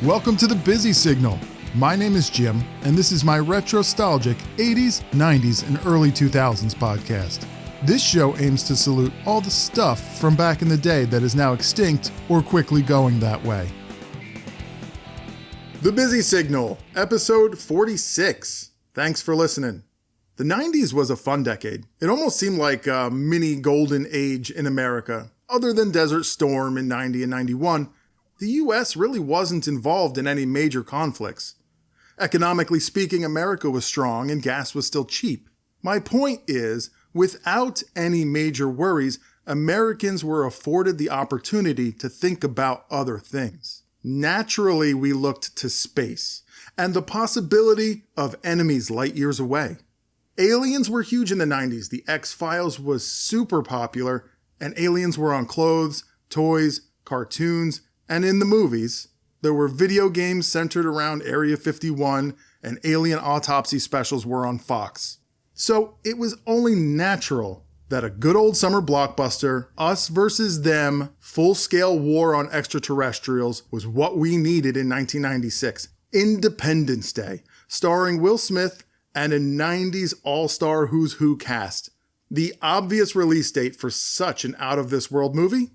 Welcome to the Busy Signal. My name is Jim, and this is my retrostalgic 80s, 90s, and early 2000s podcast. This show aims to salute all the stuff from back in the day that is now extinct or quickly going that way. The Busy Signal, episode 46. Thanks for listening. The 90s was a fun decade. It almost seemed like a mini golden age in America. Other than Desert Storm in 90 and 91, the US really wasn't involved in any major conflicts. Economically speaking, America was strong and gas was still cheap. My point is, without any major worries, Americans were afforded the opportunity to think about other things. Naturally, we looked to space and the possibility of enemies light years away. Aliens were huge in the 90s. The X-Files was super popular, and aliens were on clothes, toys, cartoons, and in the movies. There were video games centered around Area 51, and alien autopsy specials were on Fox. So it was only natural that a good old summer blockbuster, us versus them, full-scale war on extraterrestrials was what we needed in 1996. Independence Day, starring Will Smith and a 90s all-star Who's Who cast. The obvious release date for such an out-of-this-world movie?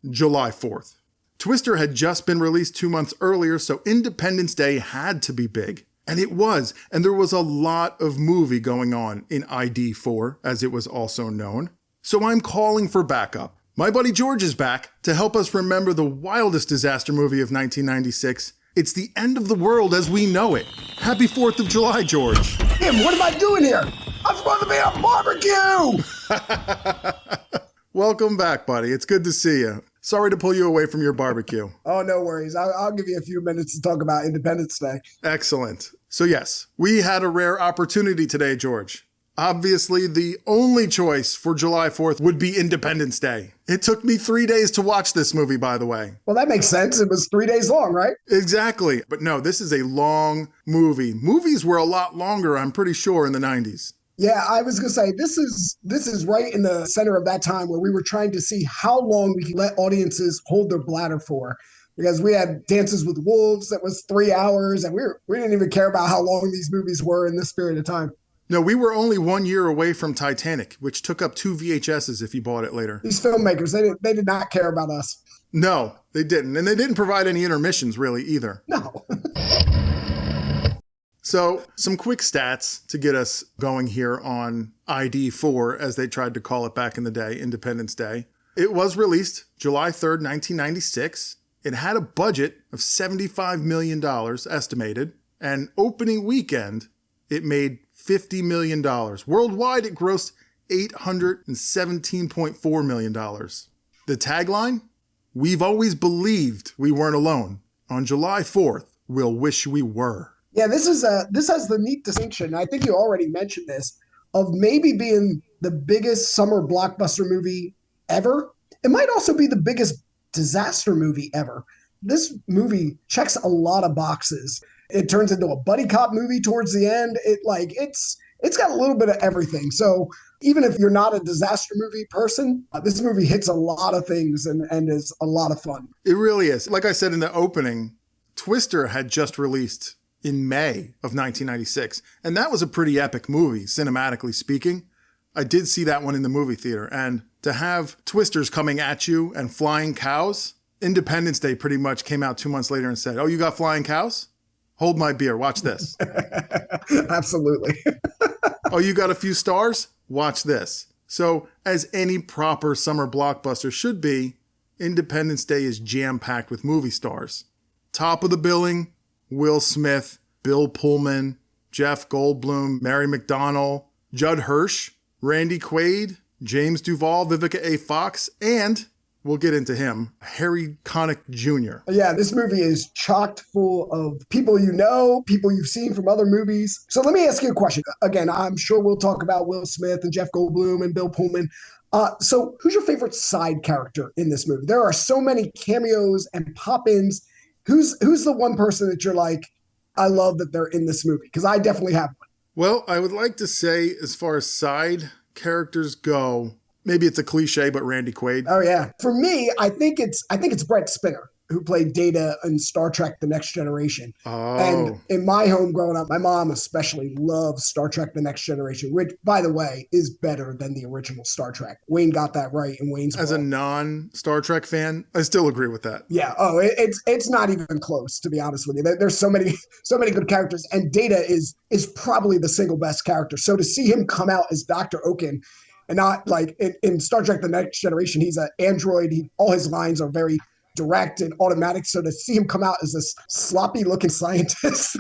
July 4th. Twister had just been released 2 months earlier, so Independence Day had to be big. And it was, and there was a lot of movie going on in ID4, as it was also known. So I'm calling for backup. My buddy George is back to help us remember the wildest disaster movie of 1996. It's the end of the world as we know it. Happy 4th of July, George. Tim, what am I doing here? I'm supposed to be at a barbecue! Welcome back, buddy. It's good to see you. Sorry to pull you away from your barbecue. Oh, no worries. I'll give you a few minutes to talk about Independence Day. Excellent. So yes, we had a rare opportunity today, George. Obviously, the only choice for July 4th would be Independence Day. It took me 3 days to watch this movie, by the way. Well, that makes sense. It was 3 days long, right? Exactly. But no, this is a long movie. Movies were a lot longer, I'm pretty sure, in the 90s. Yeah, I was going to say, this is right in the center of that time where we were trying to see how long we could let audiences hold their bladder for. Because we had Dances with Wolves that was 3 hours, and we didn't even care about how long these movies were in this period of time. No, we were only 1 year away from Titanic, which took up 2 VHSs if you bought it later. These filmmakers, they did not care about us. No, they didn't. And they didn't provide any intermissions, really, either. No. So, some quick stats to get us going here on ID4, as they tried to call it back in the day, Independence Day. It was released July 3rd, 1996. It had a budget of $75 million estimated, and opening weekend, it made $50 million. Worldwide, it grossed $817.4 million. The tagline? We've always believed we weren't alone. On July 4th, we'll wish we were. Yeah, this has the neat distinction. I think you already mentioned this, of maybe being the biggest summer blockbuster movie ever. It might also be the biggest disaster movie ever. This movie checks a lot of boxes. It turns into a buddy cop movie towards the end. It's got a little bit of everything. So even if you're not a disaster movie person, this movie hits a lot of things and is a lot of fun. It really is. Like I said in the opening, Twister had just released in May of 1996. And that was a pretty epic movie, cinematically speaking. I did see that one in the movie theater. And to have twisters coming at you and flying cows, Independence Day pretty much came out 2 months later and said, "Oh, you got flying cows? Hold my beer. Watch this." Absolutely. "Oh, you got a few stars? Watch this." So as any proper summer blockbuster should be, Independence Day is jam-packed with movie stars. Top of the billing, Will Smith, Bill Pullman, Jeff Goldblum, Mary McDonnell, Judd Hirsch, Randy Quaid, James Duvall, Vivica A. Fox, and, we'll get into him, Harry Connick Jr. Yeah, this movie is chocked full of people you know, people you've seen from other movies. So let me ask you a question. Again, I'm sure we'll talk about Will Smith and Jeff Goldblum and Bill Pullman. So who's your favorite side character in this movie? There are so many cameos and pop-ins. Who's the one person that you're like, I love that they're in this movie? Because I definitely have one. Well, I would like to say, as far as side characters go, maybe it's a cliche, but Randy Quaid. Oh yeah. For me, I think it's Brett Spinner. who played Data in Star Trek The Next Generation. And Oh, in my home growing up, my mom especially loves Star Trek The Next Generation, which, by the way, is better than the original Star Trek. Wayne got that right in Wayne's as a World. non-Star Trek fan, I still agree with that. Yeah. Oh, it's not even close, to be honest with you. There's so many good characters, and Data is probably the single best character. So to see him come out as Dr. Oken, and not like in Star Trek: The Next Generation, he's an android. All his lines are very direct and automatic. So to see him come out as this sloppy looking scientist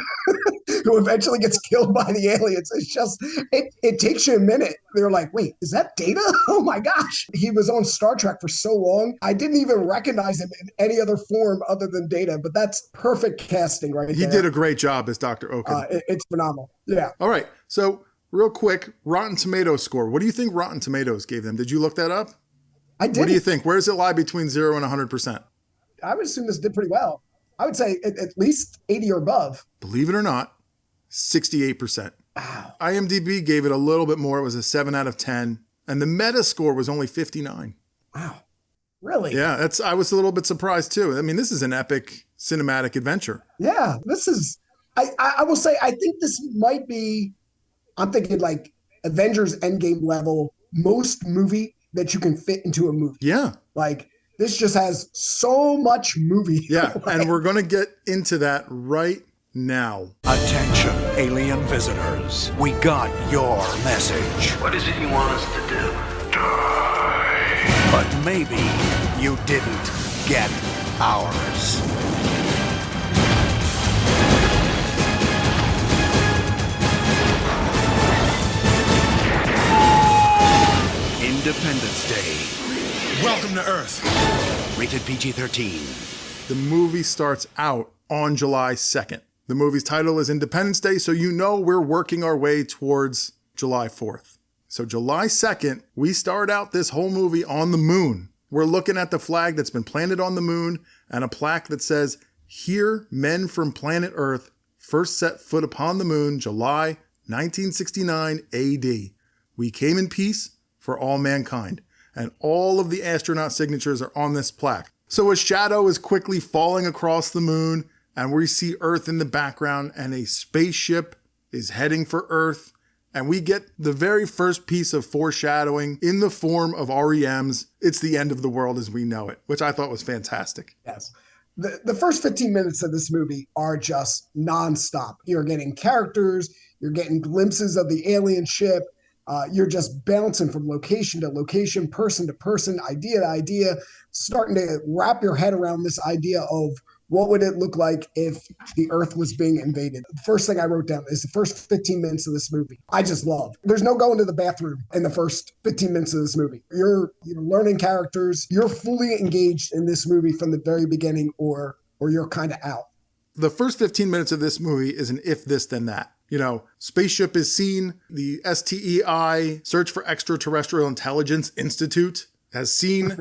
who eventually gets killed by the aliens, it's just it takes you a minute. They're like, wait, is that Data? Oh my gosh. He was on Star Trek for so long. I didn't even recognize him in any other form other than Data, but that's perfect casting right He there. did a great job as Dr. Oken. It's phenomenal. Yeah. All right. So, real quick, Rotten Tomatoes score. What do you think Rotten Tomatoes gave them? Did you look that up? I did. What do you think? Where does it lie between 0 and 100%? I would assume this did pretty well. I would say at least 80 or above. Believe it or not, 68%. Wow. IMDb gave it a little bit more. It was a 7 out of 10. And the meta score was only 59. Wow. Really? Yeah, I was a little bit surprised too. I mean, this is an epic cinematic adventure. Yeah, this is, I will say, I think this might be, I'm thinking like Avengers Endgame level, most movie that you can fit into a movie. Yeah. Like, this just has so much movie. Yeah, and we're going to get into that right now. Attention, alien visitors. We got your message. What is it you want us to do? Die. But maybe you didn't get ours. Independence Day. Welcome to Earth. Rated PG-13. The movie starts out on July 2nd. The movie's title is Independence Day, so you know we're working our way towards July 4th. So July 2nd, we start out this whole movie on the moon. We're looking at the flag that's been planted on the moon and a plaque that says, "Here, men from planet Earth first set foot upon the moon, July 1969 AD. We came in peace for all mankind." And all of the astronaut signatures are on this plaque. So a shadow is quickly falling across the moon, and we see Earth in the background, and a spaceship is heading for Earth. And we get the very first piece of foreshadowing in the form of REM's "It's the End of the World as We Know It," which I thought was fantastic. Yes. The first 15 minutes of this movie are just nonstop. You're getting characters, you're getting glimpses of the alien ship, you're just bouncing from location to location, person to person, idea to idea, starting to wrap your head around this idea of what would it look like if the Earth was being invaded. The first thing I wrote down is the first 15 minutes of this movie. I just love. There's no going to the bathroom in the first 15 minutes of this movie. You're learning characters. You're fully engaged in this movie from the very beginning, or you're kind of out. The first 15 minutes of this movie is an if this then that. You know, spaceship is seen. The STEI, Search for Extraterrestrial Intelligence Institute, has seen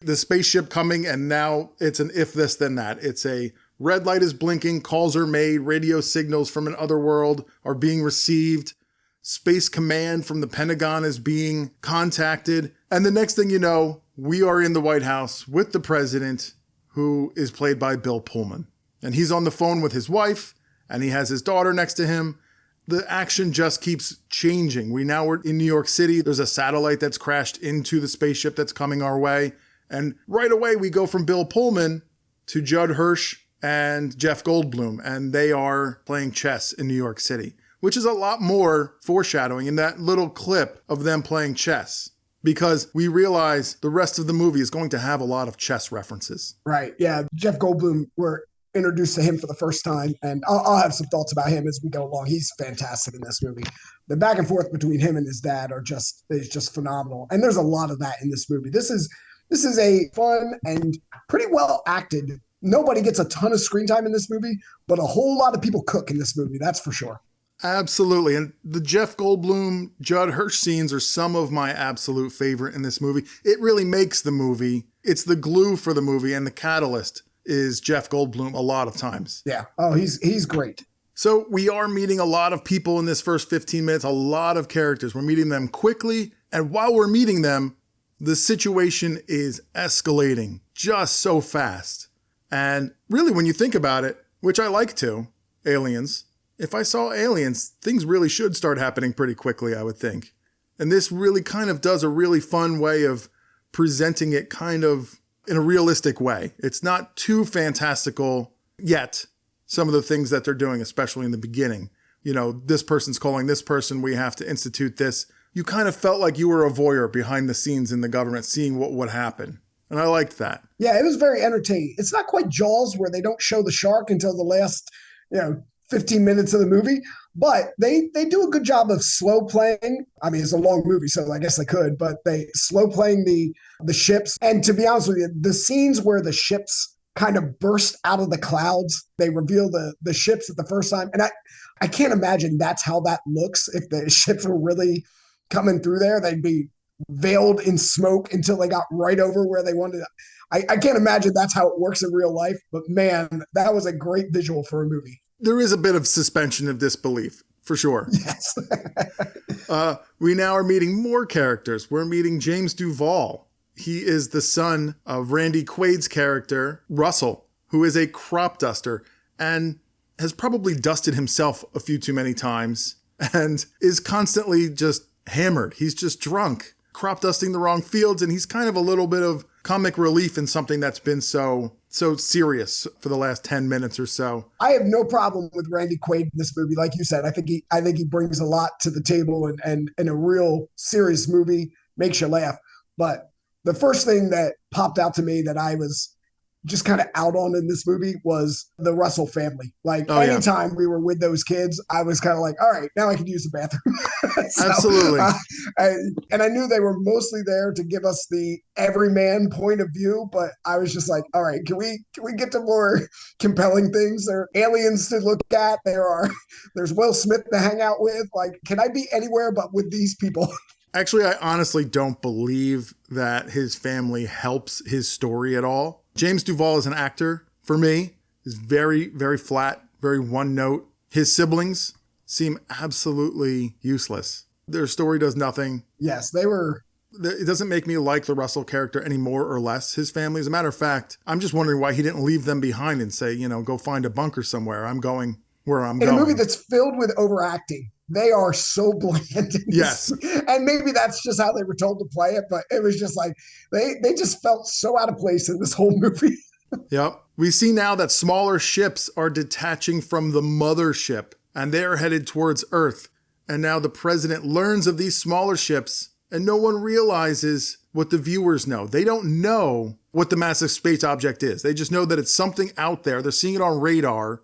the spaceship coming, and now it's an if this then that. It's a red light is blinking, calls are made, radio signals from an other world are being received, Space Command from the Pentagon is being contacted, and the next thing you know, we are in the White House with the president, who is played by Bill Pullman. And he's on the phone with his wife, and he has his daughter next to him. The action just keeps changing. We're in New York City. There's a satellite that's crashed into the spaceship that's coming our way. And right away, we go from Bill Pullman to Judd Hirsch and Jeff Goldblum, and they are playing chess in New York City, which is a lot more foreshadowing in that little clip of them playing chess, because we realize the rest of the movie is going to have a lot of chess references. Right. Yeah. Jeff Goldblum, we're introduced to him for the first time, and I'll have some thoughts about him as we go along. He's fantastic in this movie. The back and forth between him and his dad is just phenomenal. And there's a lot of that in this movie. This is a fun and pretty well acted. Nobody gets a ton of screen time in this movie, but a whole lot of people cook in this movie. That's for sure. Absolutely. And the Jeff Goldblum, Judd Hirsch scenes are some of my absolute favorite in this movie. It really makes the movie. It's the glue for the movie, and the catalyst is Jeff Goldblum a lot of times. Yeah. Oh, he's great. So we are meeting a lot of people in this first 15 minutes, a lot of characters. We're meeting them quickly. And while we're meeting them, the situation is escalating just so fast. And really, when you think about it, which I like to, aliens, if I saw aliens, things really should start happening pretty quickly, I would think. And this really kind of does a really fun way of presenting it kind of in a realistic way. It's not too fantastical yet, some of the things that they're doing, especially in the beginning. You know, this person's calling this person, we have to institute this. You kind of felt like you were a voyeur behind the scenes in the government, seeing what would happen. And I liked that. Yeah, it was very entertaining. It's not quite Jaws where they don't show the shark until the last, 15 minutes of the movie, but they do a good job of slow playing. I mean, it's a long movie, so I guess they could, but they slow playing the ships. And to be honest with you, the scenes where the ships kind of burst out of the clouds, they reveal the ships at the first time. And I can't imagine that's how that looks. If the ships were really coming through there, they'd be veiled in smoke until they got right over where they wanted. I can't imagine that's how it works in real life, but man, that was a great visual for a movie. There is a bit of suspension of disbelief, for sure. Yes. We now are meeting more characters. We're meeting James Duvall. He is the son of Randy Quaid's character, Russell, who is a crop duster and has probably dusted himself a few too many times and is constantly just hammered. He's just drunk, crop dusting the wrong fields, and he's kind of a little bit of comic relief in something that's been so serious for the last 10 minutes or so. I have no problem with Randy Quaid in this movie. Like you said, I think he brings a lot to the table and in a real serious movie, makes you laugh. But the first thing that popped out to me that I was just kind of out on in this movie was the Russell family. Like anytime we were with those kids, I was kind of like, all right, now I can use the bathroom. Absolutely. And I knew they were mostly there to give us the everyman point of view, but I was just like, all right, can we get to more compelling things? There are aliens to look at. There's Will Smith to hang out with. Like, can I be anywhere but with these people? Actually, I honestly don't believe that his family helps his story at all. James Duvall as an actor, for me, is very, very flat, very one note. His siblings seem absolutely useless. Their story does nothing. Yes, they were. It doesn't make me like the Russell character any more or less, his family. As a matter of fact, I'm just wondering why he didn't leave them behind and say, go find a bunker somewhere. I'm going where I'm going. In a movie that's filled with overacting, they are so bland. Yes. And maybe that's just how they were told to play it, but it was just like, they just felt so out of place in this whole movie. Yep. We see now that smaller ships are detaching from the mothership and they are headed towards Earth. And now the president learns of these smaller ships and no one realizes what the viewers know. They don't know what the massive space object is. They just know that it's something out there. They're seeing it on radar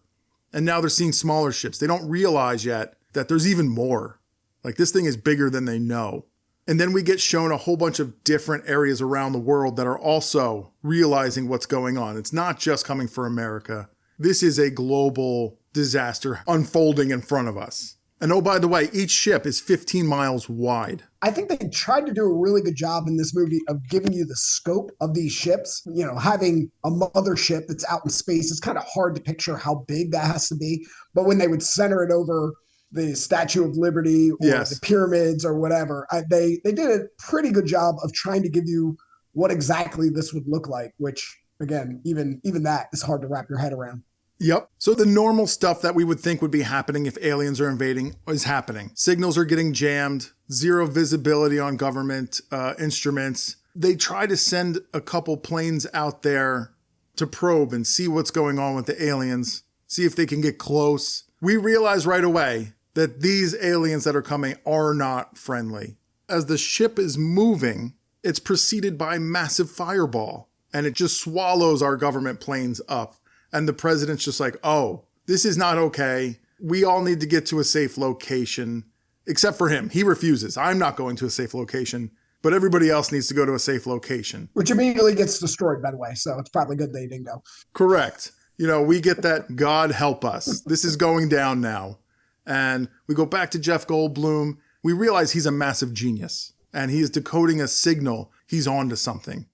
and now they're seeing smaller ships. They don't realize yet that there's even more. Like, this thing is bigger than they know. And then we get shown a whole bunch of different areas around the world that are also realizing what's going on. It's not just coming for America. This is a global disaster unfolding in front of us. And oh, by the way, each ship is 15 miles wide. I think they tried to do a really good job in this movie of giving you the scope of these ships. Having a mothership that's out in space, it's kind of hard to picture how big that has to be. But when they would center it over the Statue of Liberty or the pyramids or whatever, they did a pretty good job of trying to give you what exactly this would look like, which, again, even that is hard to wrap your head around. Yep. So the normal stuff that we would think would be happening if aliens are invading is happening. Signals are getting jammed, zero visibility on government instruments. They try to send a couple planes out there to probe and see what's going on with the aliens, see if they can get close. We realize right away that these aliens that are coming are not friendly. As the ship is moving, it's preceded by a massive fireball, and it just swallows our government planes up. And the president's just like, oh, this is not okay. We all need to get to a safe location, except for him. He refuses. I'm not going to a safe location, but everybody else needs to go to a safe location. Which immediately gets destroyed, by the way, so it's probably good they didn't go. Correct. We get that God help us. This is going down now. And we go back to Jeff Goldblum. We realize he's a massive genius and he is decoding a signal. He's on to something.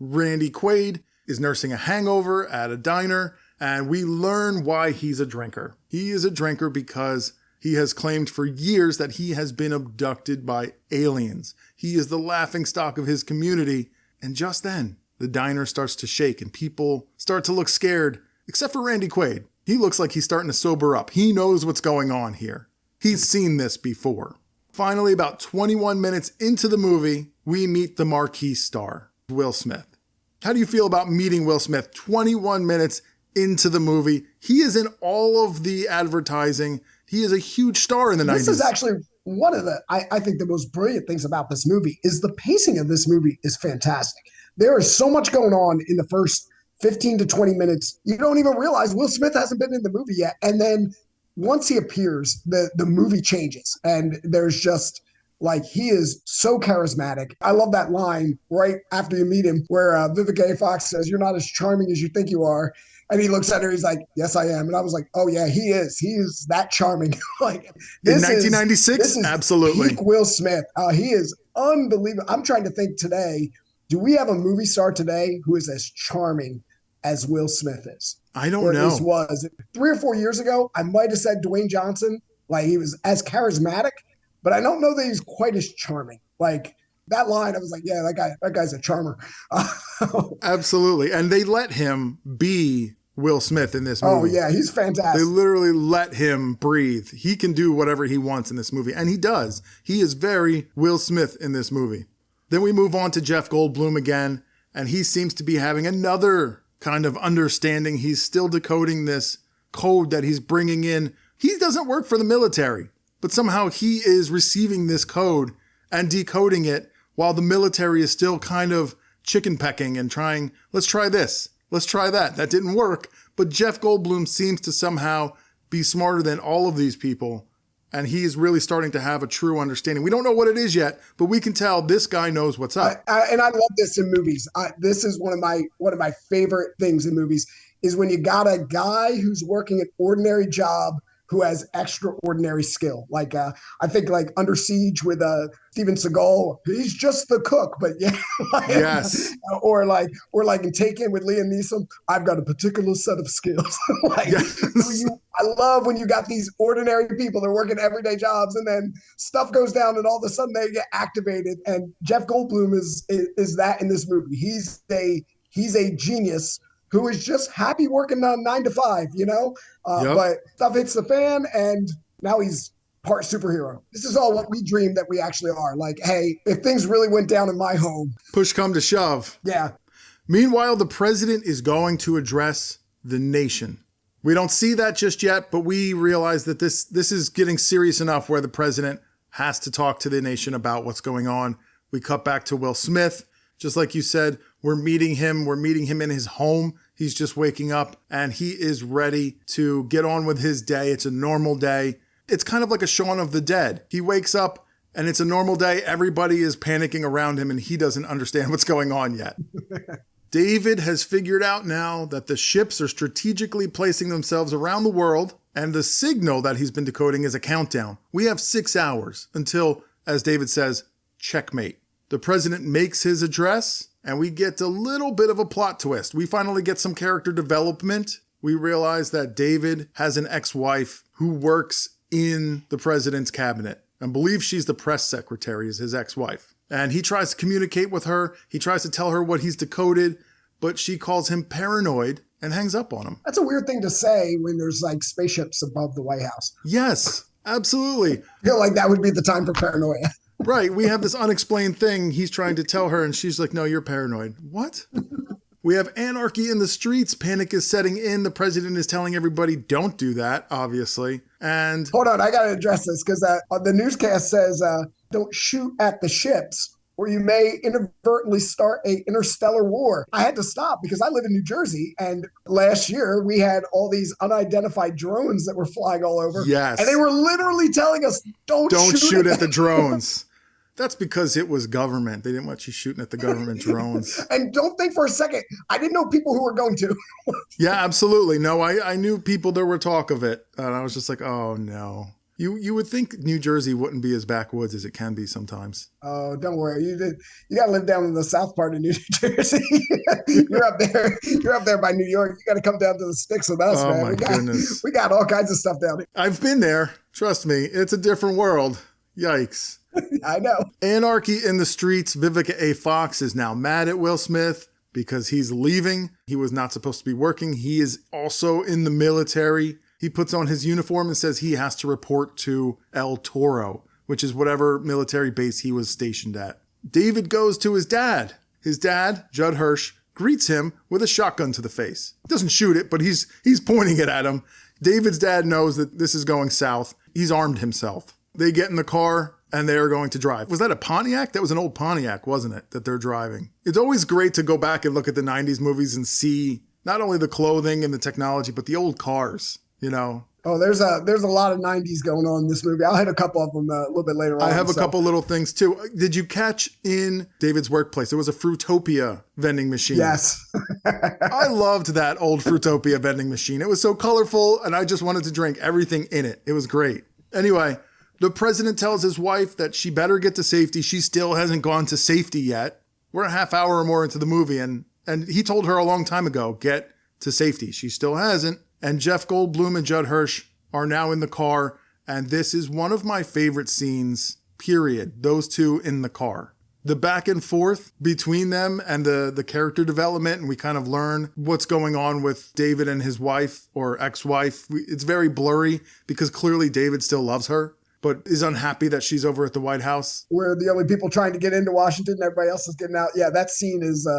Randy Quaid is nursing a hangover at a diner and we learn why he's a drinker. He is a drinker because he has claimed for years that he has been abducted by aliens. He is the laughingstock of his community. And just then, The diner starts to shake and people start to look scared, except for Randy Quaid. He looks like he's starting to sober up. He knows what's going on here. He's seen this before. Finally, about 21 minutes into the movie, we meet the marquee star, Will Smith. How do you feel about meeting Will Smith 21 minutes into the movie? He is in all of the advertising. He is a huge star in the 90s. This is actually one of the, I think the most brilliant things about this movie is the pacing of this movie is fantastic. There is so much going on in the first 15 to 20 minutes. You don't even realize Will Smith hasn't been in the movie yet. And then once he appears, the movie changes. And there's just like, he is so charismatic. I love that line right after you meet him where Vivica A. Fox says, "You're not as charming as you think you are." And he looks at her, he's like, "Yes, I am." And I was like, oh yeah, he is. He is that charming. Like in 1996, this is absolutely. Peak Will Smith. He is unbelievable. I'm trying to think today, do we have a movie star today who is as charming as Will Smith is? I don't know. This was 3 or 4 years ago. I might have said Dwayne Johnson, like he was as charismatic, but I don't know that he's quite as charming. Like that line, I was like, yeah, that guy's a charmer. Absolutely. And they let him be Will Smith in this movie. Oh yeah, he's fantastic. They literally let him breathe. He can do whatever he wants in this movie. And he does. He is very Will Smith in this movie. Then we move on to Jeff Goldblum again, and he seems to be having another kind of understanding. He's still decoding this code that he's bringing in. He doesn't work for the military, but somehow he is receiving this code and decoding it while the military is still kind of chicken pecking and trying, let's try this, let's try that. That didn't work, but Jeff Goldblum seems to somehow be smarter than all of these people, and he's really starting to have a true understanding. We don't know what it is yet, but we can tell this guy knows what's up. And I love this in movies. This is one of my favorite things in movies is when you got a guy who's working an ordinary job who has extraordinary skill. Like I think like Under Siege with Steven Seagal, he's just the cook, but yeah. Yes. Or like in Taken with Liam Neeson, I've got a particular set of skills. Like Yes. I love when you got these ordinary people, they're working everyday jobs, and then stuff goes down, and all of a sudden they get activated. And Jeff Goldblum is that in this movie. He's a genius who is just happy working on 9 to 5, you know? Yep. But stuff hits the fan, and now he's part superhero. This is all what we dream that we actually are. Like, hey, if things really went down in my home. Push come to shove. Yeah. Meanwhile, the president is going to address the nation. We don't see that just yet, but we realize that this is getting serious enough where the president has to talk to the nation about what's going on. We cut back to Will Smith. Just like you said, we're meeting him in his home. He's just waking up and he is ready to get on with his day. It's a normal day. It's kind of like a Shaun of the Dead. He wakes up and it's a normal day. Everybody is panicking around him and he doesn't understand what's going on yet. David has figured out now that the ships are strategically placing themselves around the world, and the signal that he's been decoding is a countdown. We have 6 hours until, as David says, checkmate. The president makes his address, and we get a little bit of a plot twist. We finally get some character development. We realize that David has an ex-wife who works in the president's cabinet and believes she's the press secretary, is his ex-wife. And he tries to communicate with her. He tries to tell her what he's decoded, but she calls him paranoid and hangs up on him. That's a weird thing to say when there's like spaceships above the White House. Yes, absolutely. I feel like that would be the time for paranoia. Right. We have this unexplained thing he's trying to tell her, and she's like, no, you're paranoid. What? We have anarchy in the streets. Panic is setting in. The president is telling everybody, don't do that, obviously. And hold on, I got to address this because the newscast says, don't shoot at the ships or you may inadvertently start a interstellar war. I had to stop because I live in New Jersey, and last year we had all these unidentified drones that were flying all over. Yes. And they were literally telling us, don't shoot at the drones. That's because it was government. They didn't want you shooting at the government drones. And don't think for a second, I didn't know people who were going to. Yeah, absolutely. No, I knew people, there were talk of it. And I was just like, oh no. You would think New Jersey wouldn't be as backwoods as it can be sometimes. Oh, don't worry. You got to live down in the south part of New Jersey. You're up there. You're up there by New York. You got to come down to the sticks with us, man. My goodness. We got all kinds of stuff down here. I've been there. Trust me. It's a different world. Yikes. I know. Anarchy in the streets. Vivica A. Fox is now mad at Will Smith. because he's leaving. He was not supposed to be working. He is also in the military. He puts on his uniform and says he has to report to El Toro, which is whatever military base he was stationed at. David goes to his dad. His dad, Judd Hirsch, greets him with a shotgun to the face. Doesn't shoot it, but he's pointing it at him. David's dad knows that this is going south. He's armed himself. They get in the car and they are going to drive. Was that a Pontiac? That was an old Pontiac, wasn't it, that they're driving? It's always great to go back and look at the 90s movies and see not only the clothing and the technology, but the old cars, you know. Oh, there's a lot of 90s going on in this movie. I'll hit a couple of them a little bit later on. I have a couple little things too. Did you catch in David's workplace, there was a Fruitopia vending machine? Yes. I loved that old Fruitopia vending machine. It was so colorful and I just wanted to drink everything in it. It was great. Anyway, the president tells his wife that she better get to safety. She still hasn't gone to safety yet. We're a half hour or more into the movie and he told her a long time ago, get to safety. She still hasn't. And Jeff Goldblum and Judd Hirsch are now in the car. And this is one of my favorite scenes, period. Those two in the car. The back and forth between them and the character development. And we kind of learn what's going on with David and his wife or ex-wife. It's very blurry because clearly David still loves her, but is unhappy that she's over at the White House. We're the only people trying to get into Washington and everybody else is getting out. Yeah, that scene is,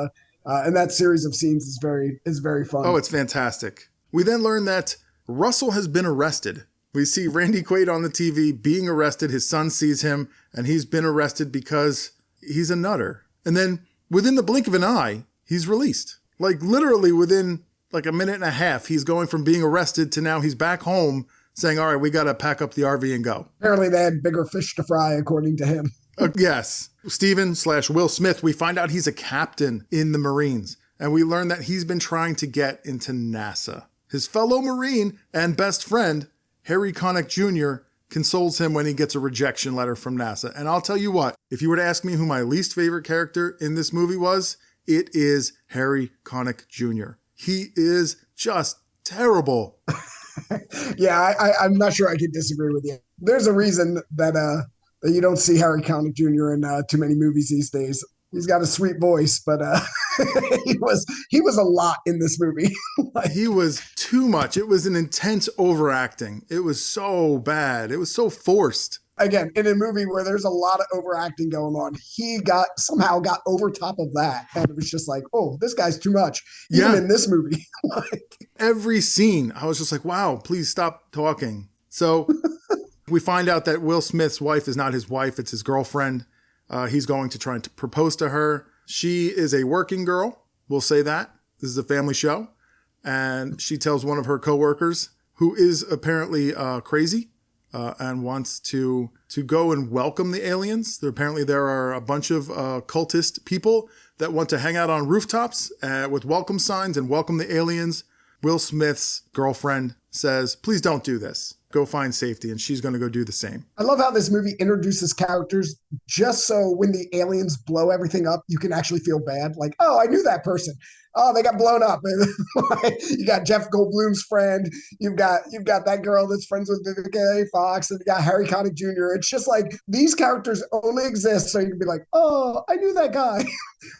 and that series of scenes is very fun. Oh, it's fantastic. We then learn that Russell has been arrested. We see Randy Quaid on the TV being arrested. His son sees him and he's been arrested because he's a nutter. And then within the blink of an eye, he's released. Like literally within like a minute and a half, he's going from being arrested to now he's back home saying, all right, we got to pack up the RV and go. Apparently they had bigger fish to fry, according to him. Yes. Steven/Will Smith, we find out he's a captain in the Marines. And we learn that he's been trying to get into NASA. His fellow Marine and best friend, Harry Connick Jr., consoles him when he gets a rejection letter from NASA. And I'll tell you what, if you were to ask me who my least favorite character in this movie was, it is Harry Connick Jr. He is just terrible. Yeah, I'm not sure I can disagree with you. There's a reason that you don't see Harry Connick Jr. in too many movies these days. He's got a sweet voice, but he was a lot in this movie. He was too much. It was an intense overacting. It was so bad. It was so forced. Again, in a movie where there's a lot of overacting going on, he somehow got over top of that. And it was just like, oh, this guy's too much. Even in this movie. Every scene, I was just like, wow, please stop talking. So we find out that Will Smith's wife is not his wife. It's his girlfriend. He's going to try to propose to her. She is a working girl. We'll say that. This is a family show. And she tells one of her coworkers, who is apparently crazy and wants to go and welcome the aliens. Apparently there are a bunch of cultist people that want to hang out on rooftops with welcome signs and welcome the aliens. Will Smith's girlfriend says, please don't do this. Go find safety. And she's going to go do the same. I love how this movie introduces characters just so when the aliens blow everything up, you can actually feel bad. Like, oh, I knew that person. Oh, they got blown up. You got Jeff Goldblum's friend. You've got that girl that's friends with Vivica A. Fox, and you got Harry Connick Jr. It's just like these characters only exist so you can be like, oh, I knew that guy.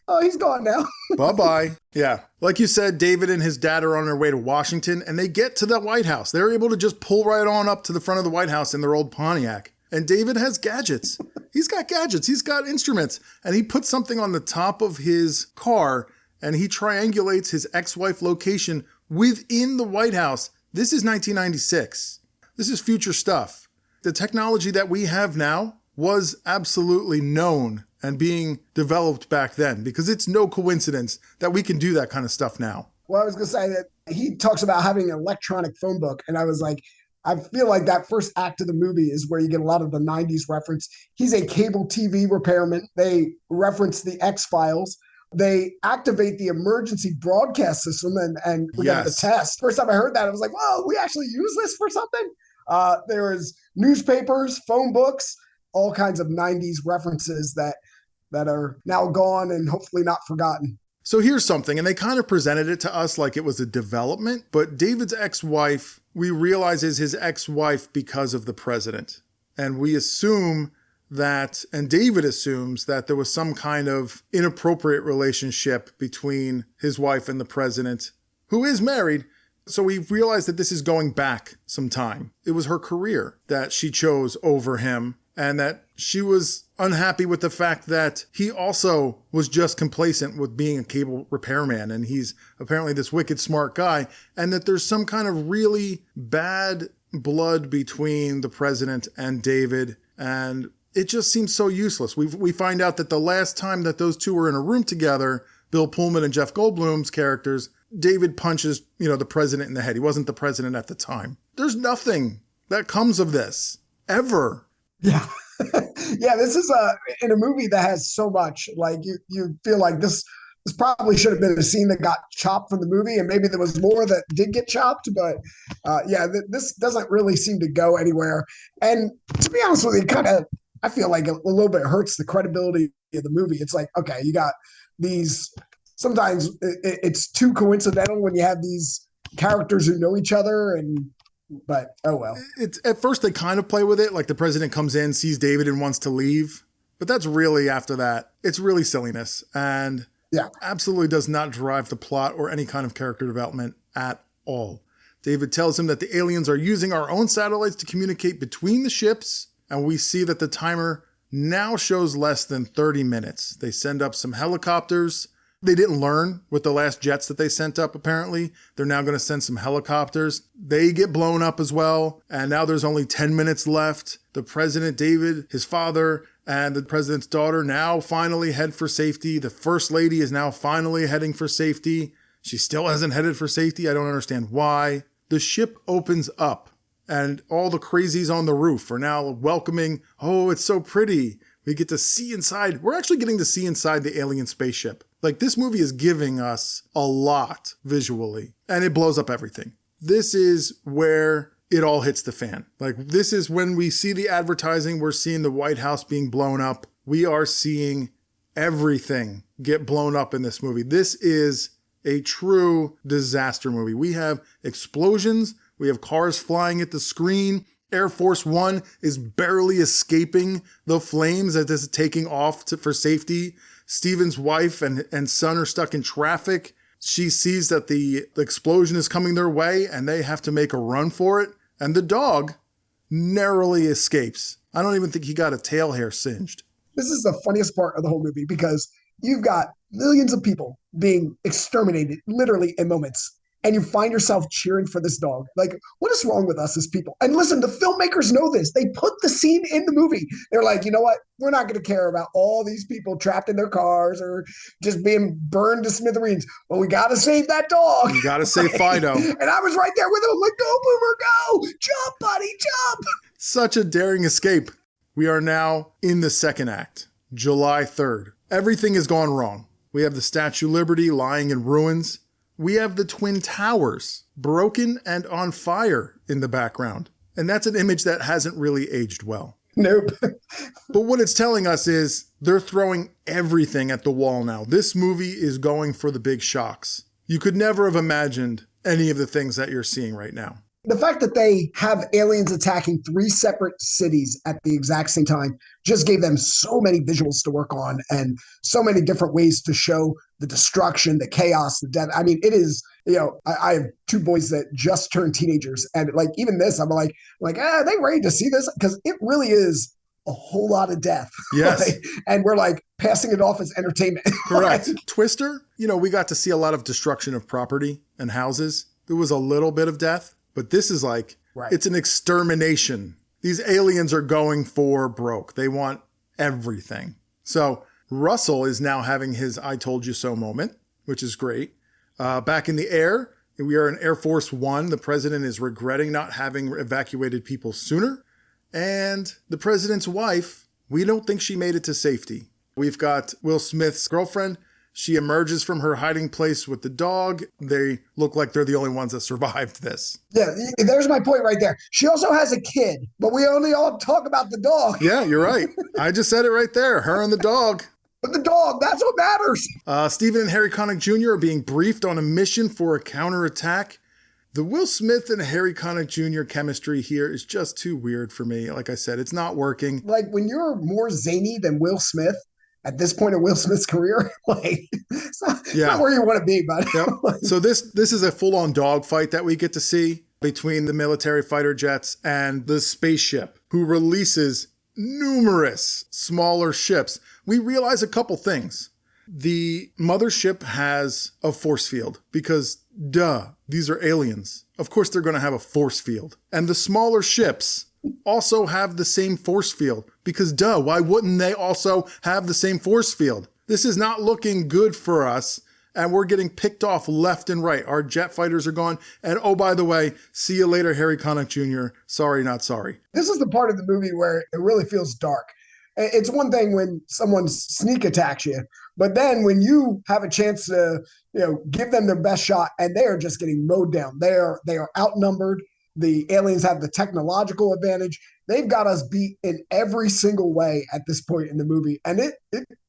Oh, he's gone now. Bye-bye. Yeah. Like you said, David and his dad are on their way to Washington, and they get to the White House. They're able to just pull right on up to the front of the White House in their old Pontiac. And David has gadgets. He's got gadgets. He's got instruments. And he puts something on the top of his car, and he triangulates his ex-wife location within the White House. This is 1996. This is future stuff. The technology that we have now was absolutely known and being developed back then, because it's no coincidence that we can do that kind of stuff now. Well, I was going to say that he talks about having an electronic phone book, and I was like, I feel like that first act of the movie is where you get a lot of the 90s reference. He's a cable TV repairman. They reference the X-Files. They activate the emergency broadcast system and we got the test. First time I heard that, I was like, whoa, we actually use this for something? There was newspapers, phone books, all kinds of 90s references that are now gone and hopefully not forgotten. So here's something, and they kind of presented it to us like it was a development, but David's ex-wife, we realize is his ex-wife because of the president. And we assume that, and David assumes that there was some kind of inappropriate relationship between his wife and the president, who is married. So we realized that this is going back some time. It was her career that she chose over him, and that she was unhappy with the fact that he also was just complacent with being a cable repairman, and he's apparently this wicked smart guy, and that there's some kind of really bad blood between the president and David, and it just seems so useless. We find out that the last time that those two were in a room together, Bill Pullman and Jeff Goldblum's characters, David punches, the president in the head. He wasn't the president at the time. There's nothing that comes of this, ever. Yeah. Yeah, this is in a movie that has so much, like you feel like this probably should have been a scene that got chopped from the movie, and maybe there was more that did get chopped, but this doesn't really seem to go anywhere. And to be honest with you, I feel like a little bit hurts the credibility of the movie. It's like, okay, you got these, sometimes it's too coincidental when you have these characters who know each other, but oh well. It's at first they kind of play with it, like the president comes in, sees David and wants to leave, but that's really, after that, it's really silliness, and absolutely does not drive the plot or any kind of character development at all. David tells him that the aliens are using our own satellites to communicate between the ships, and we see that the timer now shows less than 30 minutes. They send up some helicopters. They didn't learn with the last jets that they sent up, apparently. They're now going to send some helicopters. They get blown up as well, and now there's only 10 minutes left. The president, David, his father, and the president's daughter now finally head for safety. The first lady is now finally heading for safety. She still hasn't headed for safety. I don't understand why. The ship opens up, and all the crazies on the roof are now welcoming, oh, it's so pretty. We get to see inside. We're actually getting to see inside the alien spaceship. Like, this movie is giving us a lot visually, and it blows up everything. This is where it all hits the fan. Like, this is when we see the advertising. We're seeing the White House being blown up. We are seeing everything get blown up in this movie. This is a true disaster movie. We have explosions. We have cars flying at the screen. Air Force One is barely escaping the flames as this is taking off for safety. Stephen's wife and son are stuck in traffic. She sees that the explosion is coming their way and they have to make a run for it. And the dog narrowly escapes. I don't even think he got a tail hair singed. This is the funniest part of the whole movie because you've got millions of people being exterminated literally in moments. And you find yourself cheering for this dog. Like, what is wrong with us as people? And listen, the filmmakers know this. They put the scene in the movie. They're like, you know what? We're not going to care about all these people trapped in their cars or just being burned to smithereens. But we got to save that dog. You got to save Fido. And I was right there with him. I'm like, go, Boomer, go. Jump, buddy, jump. Such a daring escape. We are now in the second act, July 3rd. Everything has gone wrong. We have the Statue of Liberty lying in ruins. We have the Twin Towers broken and on fire in the background. And that's an image that hasn't really aged well. Nope. But what it's telling us is they're throwing everything at the wall now. This movie is going for the big shocks. You could never have imagined any of the things that you're seeing right now. The fact that they have aliens attacking 3 separate cities at the exact same time just gave them so many visuals to work on and so many different ways to show the destruction, the chaos, the death. I mean, it is, I have 2 boys that just turned teenagers. And like, even this, I'm like, are they ready to see this? Because it really is a whole lot of death. Yes. And we're like passing it off as entertainment. Correct. Twister, we got to see a lot of destruction of property and houses. There was a little bit of death. But this is like, It's an extermination. These aliens are going for broke. They want everything. So Russell is now having his I told you so moment, which is great. Back in the air, we are in Air Force One. The president is regretting not having evacuated people sooner. And the president's wife, we don't think she made it to safety. We've got Will Smith's girlfriend. She emerges from her hiding place with the dog. They look like they're the only ones that survived this. Yeah, there's my point right there. She also has a kid, but we only all talk about the dog. Yeah, you're right. I just said it right there. Her and the dog. But the dog, that's what matters. Stephen and Harry Connick Jr. are being briefed on a mission for a counterattack. The Will Smith and Harry Connick Jr. chemistry here is just too weird for me. Like I said, it's not working. Like when you're more zany than Will Smith at this point of Will Smith's career, like it's not where you want to be, bud. Yep. So this is a full-on dogfight that we get to see between the military fighter jets and the spaceship, who releases numerous smaller ships. We realize a couple things. The mothership has a force field because, duh, these are aliens. Of course they're going to have a force field. And the smaller ships also have the same force field because, duh, why wouldn't they also have the same force field? This is not looking good for us, and we're getting picked off left and right. Our jet fighters are gone. And oh, by the way, see you later, Harry Connick Jr. Sorry, not sorry. This is the part of the movie where it really feels dark. It's one thing when someone sneak attacks you, but then when you have a chance to, give them their best shot and they are just getting mowed down. They are outnumbered. The aliens have the technological advantage. They've got us beat in every single way at this point in the movie. And it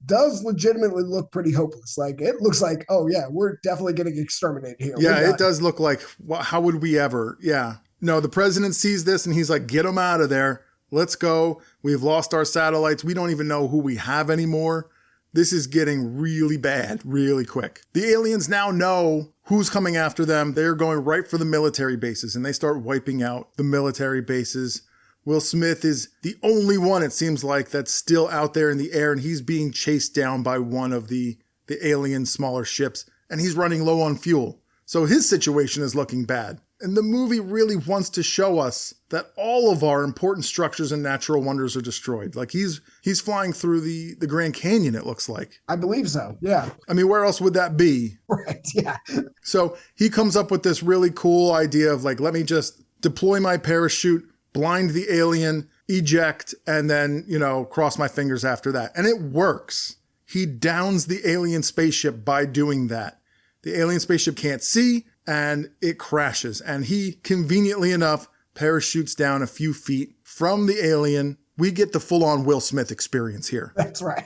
does legitimately look pretty hopeless. Like it looks like, oh yeah, we're definitely getting exterminated here. Yeah, it does look like, how would we ever? Yeah. No, the president sees this and he's like, get them out of there. Let's go. We've lost our satellites. We don't even know who we have anymore. This is getting really bad really quick. The aliens now know who's coming after them. They're going right for the military bases and they start wiping out the military bases. Will Smith is the only one, it seems like, that's still out there in the air, and he's being chased down by one of the alien smaller ships, and he's running low on fuel. So his situation is looking bad. And the movie really wants to show us that all of our important structures and natural wonders are destroyed. Like he's flying through the Grand Canyon, it looks like. I believe so, yeah. I mean, where else would that be? Right, yeah. So he comes up with this really cool idea of like, let me just deploy my parachute, blind the alien, eject, and then, cross my fingers after that. And it works. He downs the alien spaceship by doing that. The alien spaceship can't see, and it crashes. And he, conveniently enough, parachutes down a few feet from the alien. We get the full-on Will Smith experience here. That's right.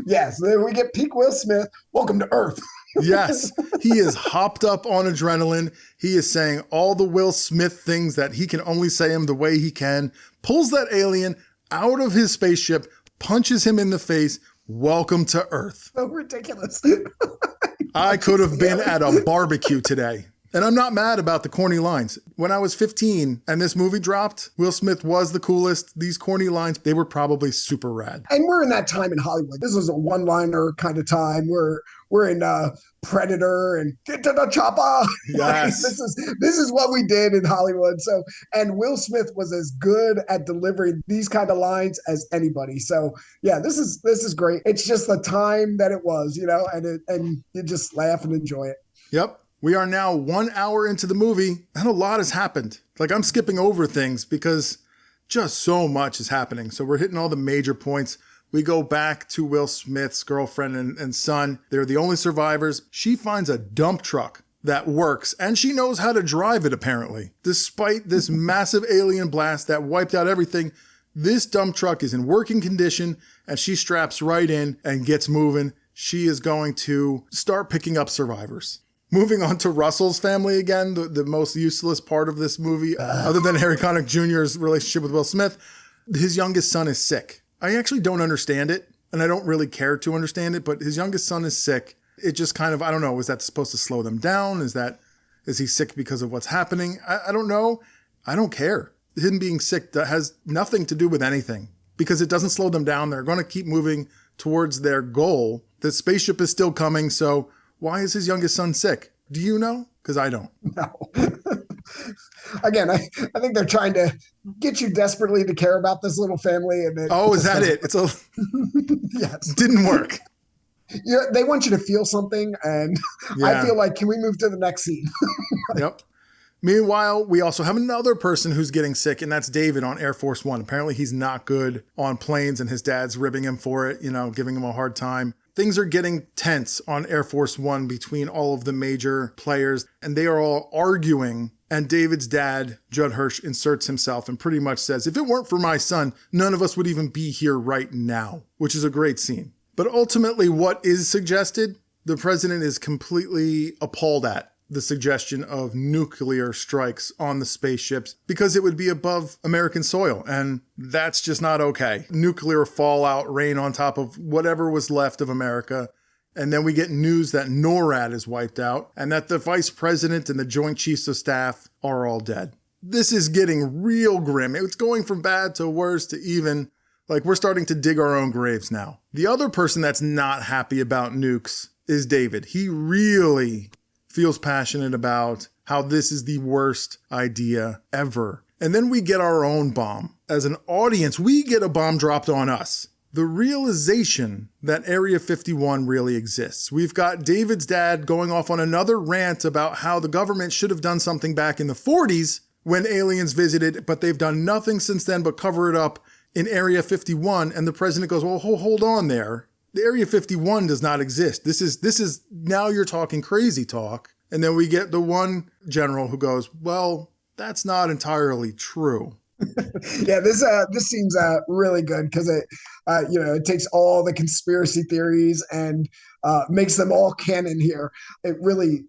Yes, we get peak Will Smith. Welcome to Earth. Yes, he is hopped up on adrenaline. He is saying all the Will Smith things that he can only say them the way he can, pulls that alien out of his spaceship, punches him in the face. Welcome to Earth. So ridiculous. I could have been at a barbecue today. And I'm not mad about the corny lines. When I was 15 and this movie dropped, Will Smith was the coolest. These corny lines, they were probably super rad. And we're in that time in Hollywood. This is a one-liner kind of time. We're in Predator and Get to the Chopper. Yes. This is what we did in Hollywood. So, and Will Smith was as good at delivering these kind of lines as anybody. So yeah, this is great. It's just the time that it was, and you just laugh and enjoy it. Yep. We are now 1 hour into the movie, and a lot has happened. Like, I'm skipping over things because just so much is happening. So we're hitting all the major points. We go back to Will Smith's girlfriend and son. They're the only survivors. She finds a dump truck that works, and she knows how to drive it, apparently. Despite this massive alien blast that wiped out everything, this dump truck is in working condition, and she straps right in and gets moving. She is going to start picking up survivors. Moving on to Russell's family again, the most useless part of this movie, other than Harry Connick Jr.'s relationship with Will Smith. His youngest son is sick. I actually don't understand it, and I don't really care to understand it, but his youngest son is sick. It just kind of, I don't know, is that supposed to slow them down? Is he sick because of what's happening? I don't know. I don't care. Him being sick has nothing to do with anything because it doesn't slow them down. They're going to keep moving towards their goal. The spaceship is still coming, so why is his youngest son sick? Do you know? Because I don't. No. Again, I think they're trying to get you desperately to care about this little family. And is that it? Yes. Didn't work. They want you to feel something, and yeah. I feel like, can we move to the next scene? Yep. Meanwhile, we also have another person who's getting sick, and that's David on Air Force One. Apparently, he's not good on planes, and his dad's ribbing him for it, giving him a hard time. Things are getting tense on Air Force One between all of the major players, and they are all arguing. And David's dad, Judd Hirsch, inserts himself and pretty much says, if it weren't for my son, none of us would even be here right now, which is a great scene. But ultimately, what is suggested, the president is completely appalled at. the suggestion of nuclear strikes on the spaceships because it would be above American soil, and that's just not okay. Nuclear fallout rain on top of whatever was left of America, and then we get news that NORAD is wiped out and that the vice president and the Joint Chiefs of Staff are all dead. This is getting real grim. It's going from bad to worse to even, like, we're starting to dig our own graves now. The other person that's not happy about nukes is David. He really feels passionate about how this is the worst idea ever. And then we get our own bomb. As an audience, we get a bomb dropped on us. The realization that Area 51 really exists. We've got David's dad going off on another rant about how the government should have done something back in the 40s when aliens visited, but they've done nothing since then but cover it up in Area 51. And the president goes, well, hold on there. The Area 51 does not exist. This is now you're talking crazy talk. And then we get the one general who goes, well, that's not entirely true. Yeah, this seems really good because it takes all the conspiracy theories and makes them all canon here. It really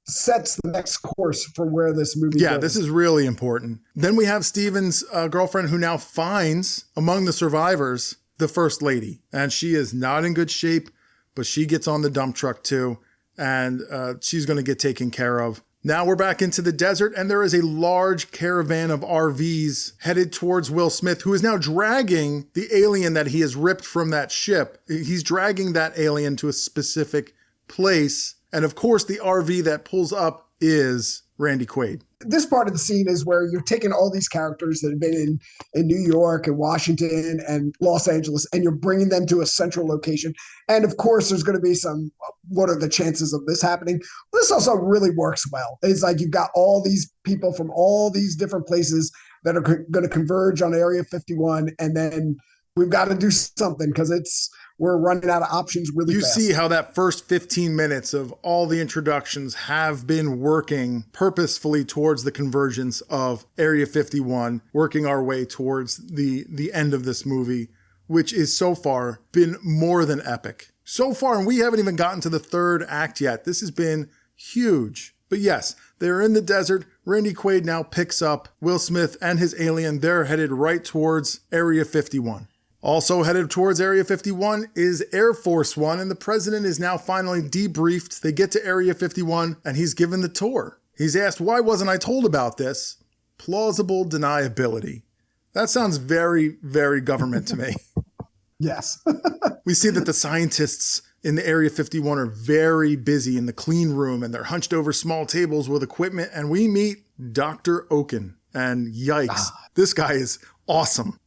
sets the next course for where this movie goes. This is really important. Then we have Steven's girlfriend who now finds among the survivors the First Lady, and she is not in good shape, but she gets on the dump truck too, and she's going to get taken care of. Now we're back into the desert, and there is a large caravan of RVs headed towards Will Smith, who is now dragging the alien that he has ripped from that ship. He's dragging that alien to a specific place, and of course the RV that pulls up is Randy Quaid. This part of the scene is where you're taking all these characters that have been in New York and Washington and Los Angeles, and you're bringing them to a central location. And of course, there's going to be some, what are the chances of this happening? This also really works well. It's like you've got all these people from all these different places that are going to converge on Area 51. And then we've got to do something because we're running out of options really fast. You see how that first 15 minutes of all the introductions have been working purposefully towards the convergence of Area 51, working our way towards the end of this movie, which is so far been more than epic. So far, and we haven't even gotten to the third act yet. This has been huge. But yes, they're in the desert. Randy Quaid now picks up Will Smith and his alien. They're headed right towards Area 51. Also headed towards Area 51 is Air Force One, and the president is now finally debriefed. They get to Area 51, and he's given the tour. He's asked, why wasn't I told about this? Plausible deniability. That sounds very, very government to me. Yes. We see that the scientists in the Area 51 are very busy in the clean room, and they're hunched over small tables with equipment, and we meet Dr. Oken. And yikes, this guy is awesome.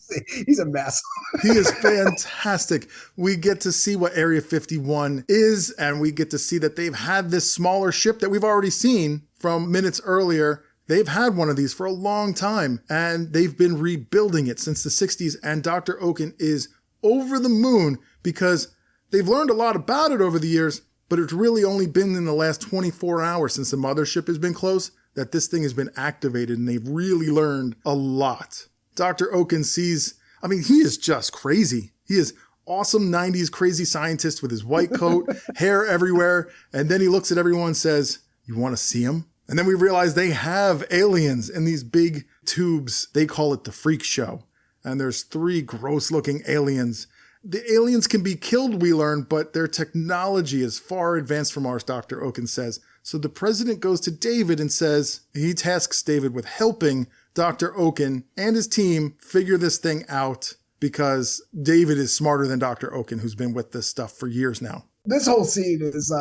He's a mess. He is fantastic. We get to see what Area 51 is, and we get to see that they've had this smaller ship that we've already seen from minutes earlier. They've had one of these for a long time, and they've been rebuilding it since the 60s, and Dr. Oken is over the moon because they've learned a lot about it over the years, but it's really only been in the last 24 hours since the mothership has been close that this thing has been activated, and they've really learned a lot. Dr. Oken sees, he is just crazy. He is awesome 90s crazy scientist with his white coat, hair everywhere. And then he looks at everyone and says, you want to see him? And then we realize they have aliens in these big tubes. They call it the freak show. And there's 3 gross looking aliens. The aliens can be killed, we learn, but their technology is far advanced from ours, Dr. Oken says. So the president goes to David and says, he tasks David with helping Dr. Oken and his team figure this thing out because David is smarter than Dr. Oken, who's been with this stuff for years now. This whole scene is,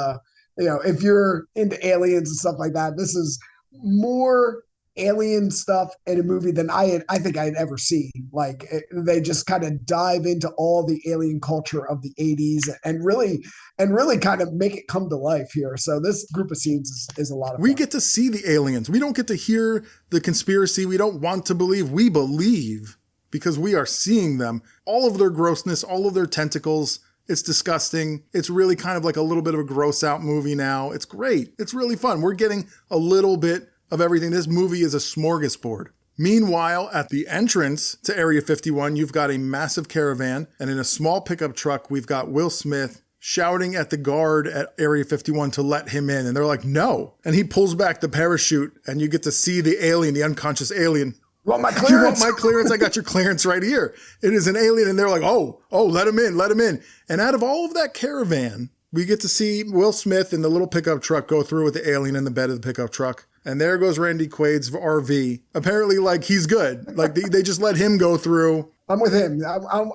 if you're into aliens and stuff like that, this is more alien stuff in a movie than I think I had ever seen. Like they just kind of dive into all the alien culture of the 80s and really kind of make it come to life here. So this group of scenes is a lot of fun. We get to see the aliens. We don't get to hear the conspiracy. We don't want to believe. We believe because we are seeing them. All of their grossness, all of their tentacles. It's disgusting. It's really kind of like a little bit of a gross out movie now. It's great. It's really fun. We're getting a little bit of everything. This movie is a smorgasbord. Meanwhile, at the entrance to Area 51, you've got a massive caravan, and in a small pickup truck, we've got Will Smith shouting at the guard at Area 51 to let him in. And they're like, no. And he pulls back the parachute and you get to see the alien, the unconscious alien. You want my You clearance? want my clearance? I got your clearance right here. It is an alien. And they're like, oh, let him in, let him in. And out of all of that caravan, we get to see Will Smith in the little pickup truck go through with the alien in the bed of the pickup truck. And there goes Randy Quaid's RV. Apparently, like, he's good. Like, they just let him go through. I'm with him.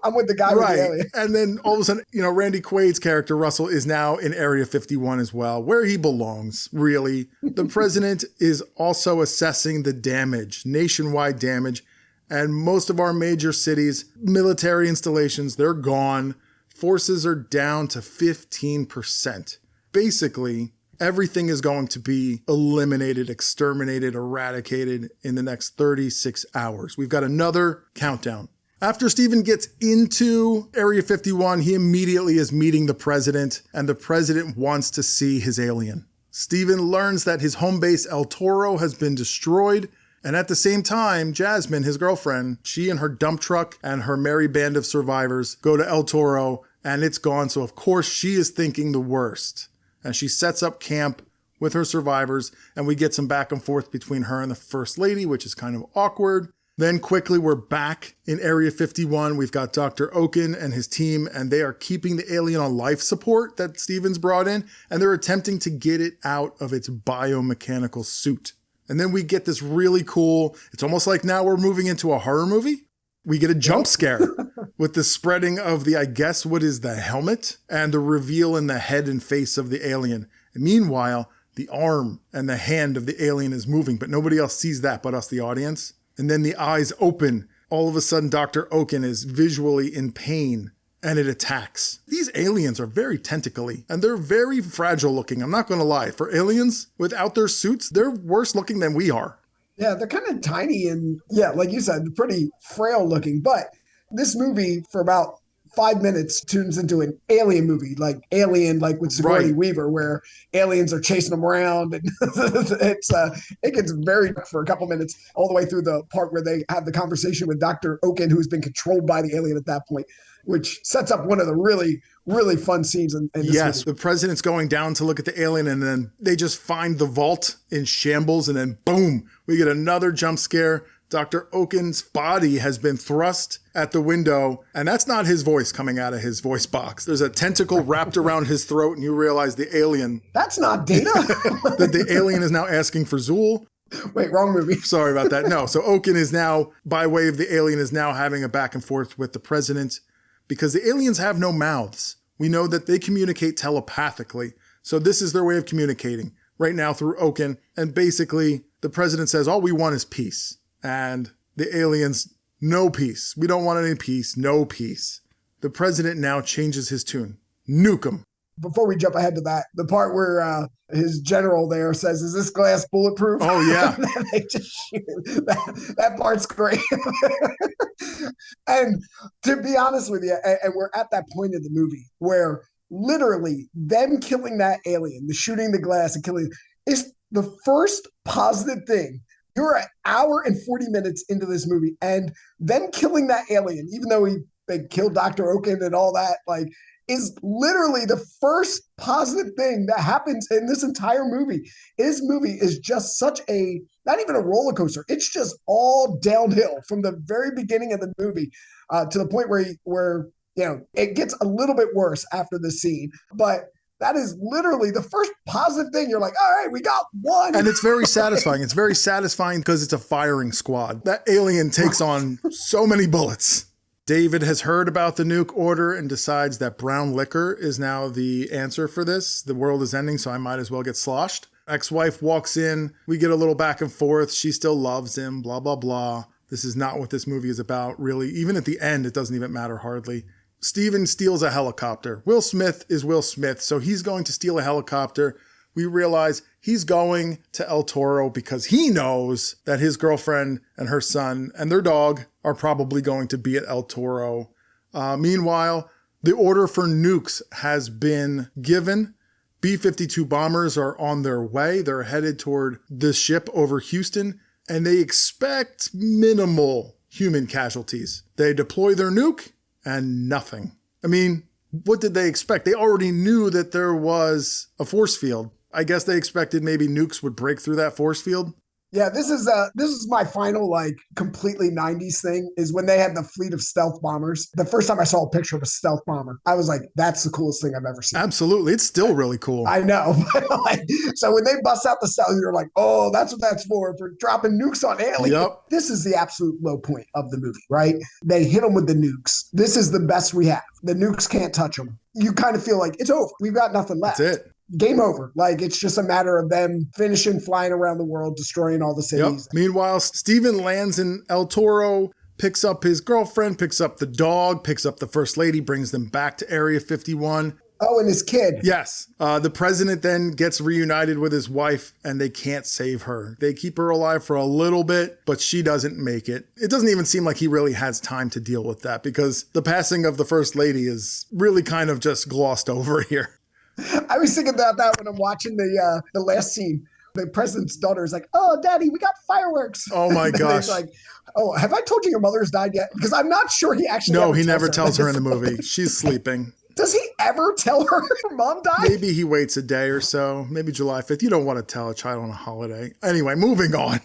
I'm with the guy with the alien. And then all of a sudden, Randy Quaid's character, Russell, is now in Area 51 as well, where he belongs, really. The president is also assessing the damage, nationwide damage. And most of our major cities, military installations, they're gone. Forces are down to 15%. Basically, everything is going to be eliminated, exterminated, eradicated in the next 36 hours. We've got another countdown. After Steven gets into Area 51, he immediately is meeting the president, and the president wants to see his alien. Steven learns that his home base El Toro has been destroyed, and at the same time, Jasmine, his girlfriend, she and her dump truck and her merry band of survivors go to El Toro, and it's gone. So of course she is thinking the worst. And she sets up camp with her survivors, and we get some back and forth between her and the First Lady, which is kind of awkward. Then quickly we're back in Area 51. We've got Dr. Oken and his team, and they are keeping the alien on life support that Steven's brought in, and they're attempting to get it out of its biomechanical suit. And then we get this really cool, it's almost like now we're moving into a horror movie. We get a jump scare with the spreading of the, I guess, what is the helmet, and the reveal in the head and face of the alien. And meanwhile, the arm and the hand of the alien is moving, but nobody else sees that but us, the audience. And then the eyes open. All of a sudden, Dr. Oken is visually in pain, and it attacks. These aliens are very tentacly, and they're very fragile looking. I'm not going to lie. For aliens, without their suits, they're worse looking than we are. Yeah, they're kind of tiny and, yeah, like you said, pretty frail looking. But this movie, for about 5 minutes, tunes into an alien movie, like Alien, like with Sigourney Weaver, where aliens are chasing them around. And it gets very dark for a couple minutes, all the way through the part where they have the conversation with Dr. Oken, who's been controlled by the alien at that point, which sets up one of the really, really fun scenes in this Yes, movie. the president's going down to look at the alien, and then they just find the vault in shambles, and then boom, we get another jump scare. Dr. Oken's body has been thrust at the window, and that's not his voice coming out of his voice box. There's a tentacle wrapped around his throat, and you realize the alien. That's not Data. That the alien is now asking for Zool. Wait, wrong movie. Sorry about that. No, so Oken is now, by way of the alien, is now having a back and forth with the president, because the aliens have no mouths. We know that they communicate telepathically. So this is their way of communicating right now through Oken. And basically, the president says, all we want is peace. And the aliens, no peace. We don't want any peace. No peace. The president now changes his tune. Nuke him. Before we jump ahead to that, the part where his general there says, "Is this glass bulletproof?" Oh, yeah. They just shoot. That part's great. And to be honest with you, and we're at that point of the movie where literally them killing that alien, the shooting the glass and killing, is the first positive thing. You're an hour and 40 minutes into this movie, and them killing that alien, even though they killed Dr. Oken and all that, like, is literally the first positive thing that happens in this entire movie. This movie is just such a, not even a roller coaster. It's just all downhill from the very beginning of the movie to the point where it gets a little bit worse after the scene. But that is literally the first positive thing. You're like, all right, we got one. And it's very satisfying. It's very satisfying because it's a firing squad. That alien takes on so many bullets. David has heard about the nuke order and decides that brown liquor is now the answer for this. The world is ending, so I might as well get sloshed. Ex-wife walks in. We get a little back and forth. She still loves him, blah, blah, blah. This is not what this movie is about, really. Even at the end, it doesn't even matter hardly. Steven steals a helicopter. Will Smith is Will Smith, so he's going to steal a helicopter. We realize he's going to El Toro because he knows that his girlfriend and her son and their dog are probably going to be at El Toro. Meanwhile, the order for nukes has been given. B-52 bombers are on their way. They're headed toward the ship over Houston, and they expect minimal human casualties. They deploy their nuke, and nothing. I mean, what did they expect? They already knew that there was a force field. I guess they expected maybe nukes would break through that force field. Yeah, this is my final like completely 90s thing is when they had the fleet of stealth bombers. The first time I saw a picture of a stealth bomber, I was like, that's the coolest thing I've ever seen. Absolutely. It's still really cool. I know. Like, so when they bust out the stealth, you're like, oh, that's what that's for dropping nukes on aliens. Yep. This is the absolute low point of the movie, right? They hit them with the nukes. This is the best we have. The nukes can't touch them. You kind of feel like it's over. We've got nothing left. That's it. Game over. Like, it's just a matter of them finishing flying around the world, destroying all the cities. Yep. Meanwhile, Steven lands in El Toro, picks up his girlfriend, picks up the dog, picks up the first lady, brings them back to Area 51. Oh, and his kid. Yes. The president then gets reunited with his wife, and they can't save her. They keep her alive for a little bit, but she doesn't make it. It doesn't even seem like he really has time to deal with that because the passing of the first lady is really kind of just glossed over here. I was thinking about that when I'm watching the last scene. The president's daughter is like, "Oh, Daddy, we got fireworks." Oh my gosh! He's like, "Oh, have I told you your mother's died yet?" Because I'm not sure he actually. No, he never tells her in the movie. She's sleeping. Does he ever tell her her mom died? Maybe he waits a day or so. Maybe July 5th. You don't want to tell a child on a holiday. Anyway, moving on.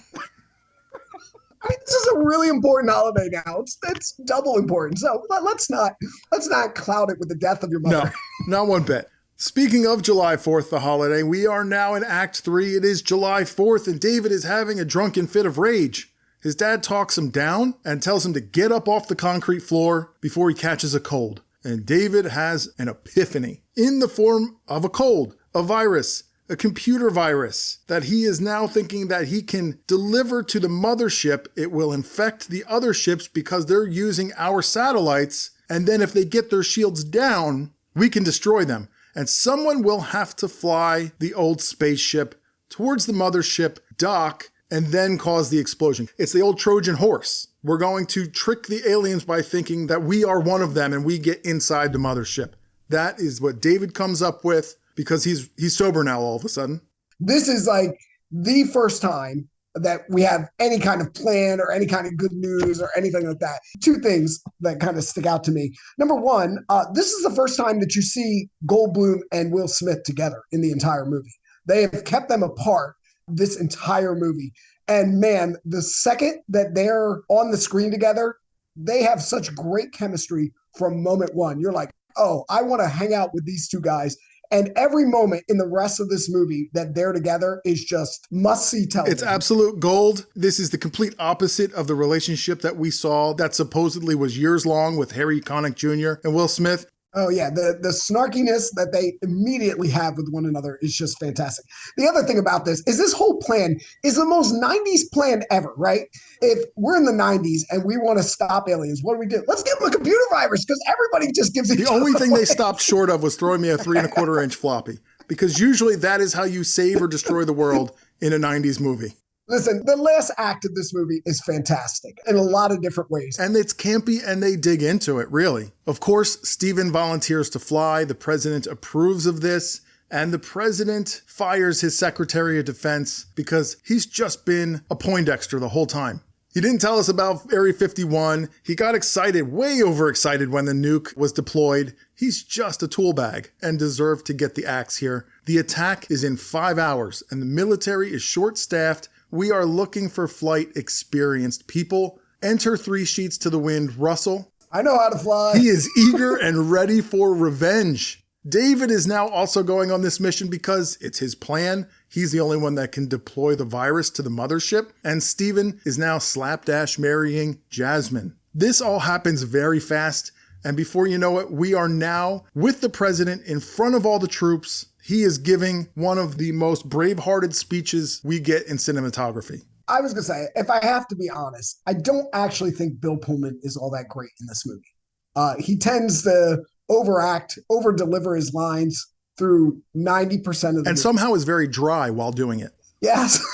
I mean, this is a really important holiday now. It's double important. So let's not cloud it with the death of your mother. No, not one bit. Speaking of July 4th, the holiday, we are now in Act 3. It is July 4th, and David is having a drunken fit of rage. His dad talks him down and tells him to get up off the concrete floor before he catches a cold. And David has an epiphany in the form of a cold, a virus, a computer virus that he is now thinking that he can deliver to the mothership. It will infect the other ships because they're using our satellites. And then if they get their shields down, we can destroy them. And someone will have to fly the old spaceship towards the mothership, dock, and then cause the explosion. It's the old Trojan horse. We're going to trick the aliens by thinking that we are one of them and we get inside the mothership. That is what David comes up with because he's sober now all of a sudden. This is like the first time that we have any kind of plan or any kind of good news or anything like that. Two things that kind of stick out to me. Number one, this is the first time that you see Goldblum and Will Smith together in the entire movie. They have kept them apart this entire movie. And man, the second that they're on the screen together, they have such great chemistry from moment one. You're like, oh, I want to hang out with these two guys. And every moment in the rest of this movie that they're together is just must-see television. It's absolute gold. This is the complete opposite of the relationship that we saw that supposedly was years long with Harry Connick Jr. and Will Smith. Oh, yeah. The snarkiness that they immediately have with one another is just fantastic. The other thing about this is this whole plan is the most 90s plan ever, right? If we're in the 90s and we want to stop aliens, what do? Let's give them a computer virus because everybody just gives it. The only thing they stopped short of was throwing me a 3 1/4 inch floppy because usually that is how you save or destroy the world in a 90s movie. Listen, the last act of this movie is fantastic in a lot of different ways. And it's campy and they dig into it, really. Of course, Steven volunteers to fly. The president approves of this. And the president fires his Secretary of Defense because he's just been a Poindexter the whole time. He didn't tell us about Area 51. He got excited, way overexcited when the nuke was deployed. He's just a tool bag and deserved to get the axe here. The attack is in 5 hours and the military is short-staffed. We are looking for flight experienced people. Enter 3 sheets to the wind, Russell. I know how to fly. He is eager and ready for revenge. David is now also going on this mission because it's his plan. He's the only one that can deploy the virus to the mothership. And Steven is now slapdash marrying Jasmine. This all happens very fast. And before you know it, we are now with the president in front of all the troops. He is giving one of the most brave-hearted speeches we get in cinematography. I was going to say, if I have to be honest, I don't actually think Bill Pullman is all that great in this movie. He tends to overact, over-deliver his lines through 90% of the movie. And somehow is very dry while doing it. Yes.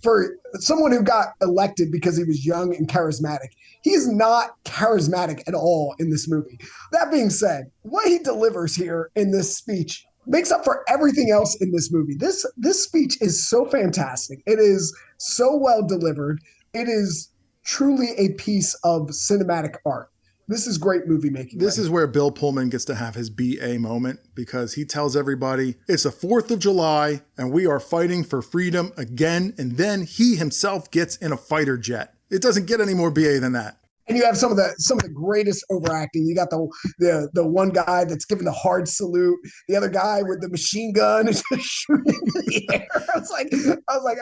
For someone who got elected because he was young and charismatic, he is not charismatic at all in this movie. That being said, what he delivers here in this speech makes up for everything else in this movie. This speech is so fantastic. It is so well delivered. It is truly a piece of cinematic art. This is great movie making. This is where Bill Pullman gets to have his BA moment, because he tells everybody it's the 4th of July and we are fighting for freedom again. And then he himself gets in a fighter jet. It doesn't get any more BA than that. And you have some of the greatest overacting. You got the one guy that's giving the hard salute, the other guy with the machine gun is just shooting in the air. I was like,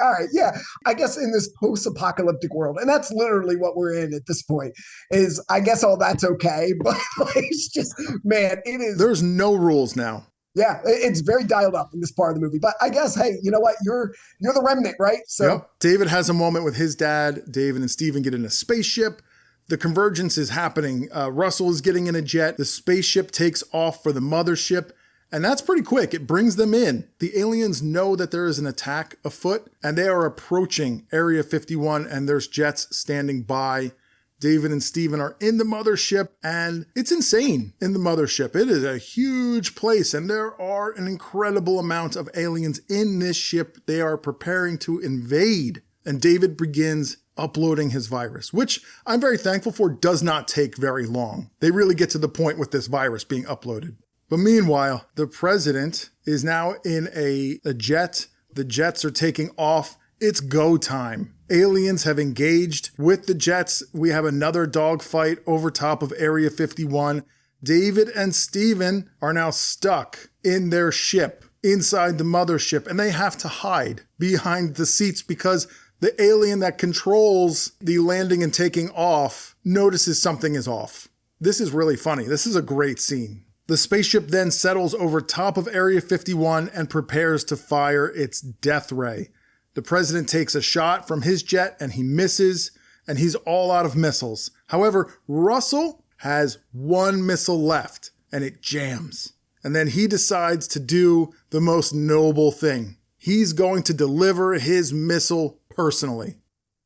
all right, yeah. I guess in this post-apocalyptic world, and that's literally what we're in at this point, is I guess all that's okay, but it's just, man, it is. There's no rules now. Yeah, it's very dialed up in this part of the movie. But I guess, hey, you know what? You're the remnant, right? So yep. David has a moment with his dad. David and Steven get in a spaceship. The convergence is happening. Russell is getting in a jet. The spaceship takes off for the mothership. And that's pretty quick. It brings them in. The aliens know that there is an attack afoot, and they are approaching Area 51, and there's jets standing by. David and Steven are in the mothership, and it's insane in the mothership. It is a huge place, and there are an incredible amount of aliens in this ship. They are preparing to invade. And David begins uploading his virus, which I'm very thankful for, does not take very long. They really get to the point with this virus being uploaded. But meanwhile, the president is now in a jet. The jets are taking off. It's go time. Aliens have engaged with the jets. We have another dogfight over top of Area 51. David and Steven are now stuck in their ship inside the mothership, and they have to hide behind the seats because the alien that controls the landing and taking off notices something is off. This is really funny. This is a great scene. The spaceship then settles over top of Area 51 and prepares to fire its death ray. The president takes a shot from his jet and he misses, and he's all out of missiles. However, Russell has one missile left and it jams. And then he decides to do the most noble thing. He's going to deliver his missile personally.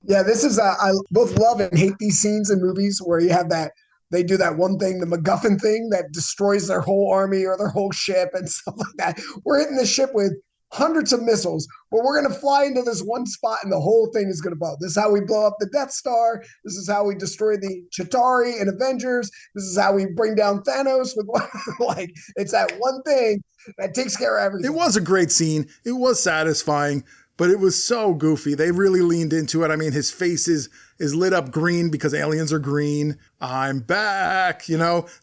Yeah, this is, I both love and hate these scenes in movies where you have that, they do that one thing, the MacGuffin thing that destroys their whole army or their whole ship and stuff like that. We're hitting the ship with hundreds of missiles, but we're going to fly into this one spot and the whole thing is going to blow. This is how we blow up the Death Star. This is how we destroy the Chitauri in Avengers. This is how we bring down Thanos with like, it's that one thing that takes care of everything. It was a great scene. It was satisfying, but it was so goofy. They really leaned into it. I mean, his face is lit up green because aliens are green. I'm back,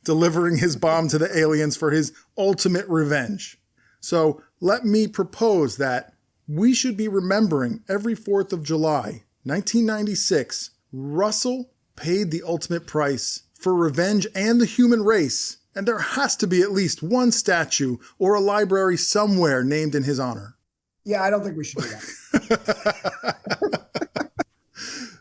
delivering his bomb to the aliens for his ultimate revenge. So let me propose that we should be remembering every 4th of July, 1996, Russell paid the ultimate price for revenge and the human race. And there has to be at least one statue or a library somewhere named in his honor. Yeah, I don't think we should do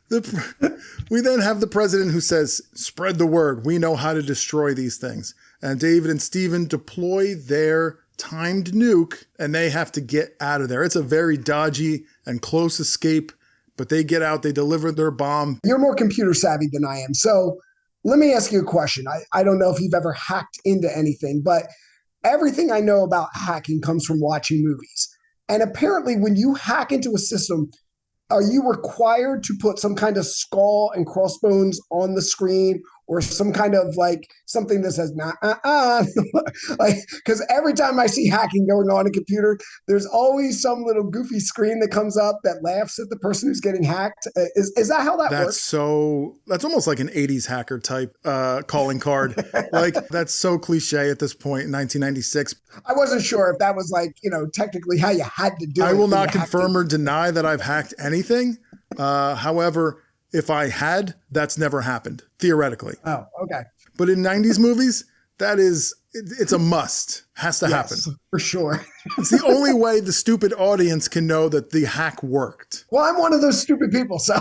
that. We then have the president who says, spread the word. We know how to destroy these things. And David and Steven deploy their timed nuke and they have to get out of there. It's a very dodgy and close escape, but they get out, they deliver their bomb. You're more computer savvy than I am. So let me ask you a question. I don't know if you've ever hacked into anything, but everything I know about hacking comes from watching movies. And apparently when you hack into a system, are you required to put some kind of skull and crossbones on the screen or some kind of like something that says, like, because every time I see hacking going on in a computer, there's always some little goofy screen that comes up that laughs at the person who's getting hacked. Is that how that works? That's almost like an 80s hacker type calling card. Like that's so cliche at this point in 1996. I wasn't sure if that was like, technically how you had to do it. I will not confirm or deny that I've hacked anything. However, if I had, that's never happened, theoretically. Oh, okay. But in 90s movies, it's a must. Has to happen. For sure. It's the only way the stupid audience can know that the hack worked. Well, I'm one of those stupid people, so.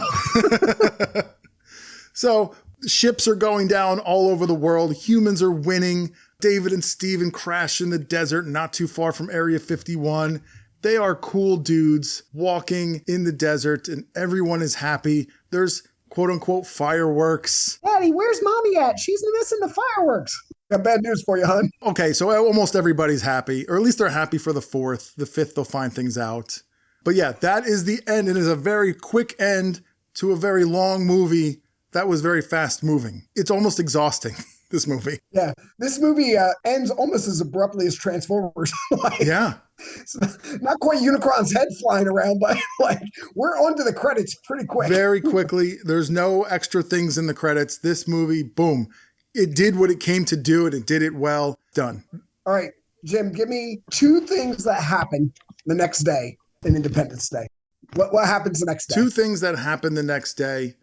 So ships are going down all over the world. Humans are winning. David and Steven crash in the desert not too far from Area 51. They are cool dudes walking in the desert and everyone is happy. There's quote unquote fireworks. Daddy, where's mommy at? She's missing the fireworks. Got bad news for you, hon. Okay, so almost everybody's happy, or at least they're happy for the 4th. The 5th, they'll find things out. But yeah, that is the end. It is a very quick end to a very long movie that was very fast moving. It's almost exhausting, this movie. Yeah, this movie ends almost as abruptly as Transformers. Like, Yeah. it's not quite Unicron's head flying around, but like we're on to the credits pretty quick. Very quickly. There's no extra things in the credits. This movie, boom. It did what it came to do, and it did it well. Done. All right, Jim, give me 2 things that happen the next day in Independence Day. What happens the next day? 2 things that happen the next day.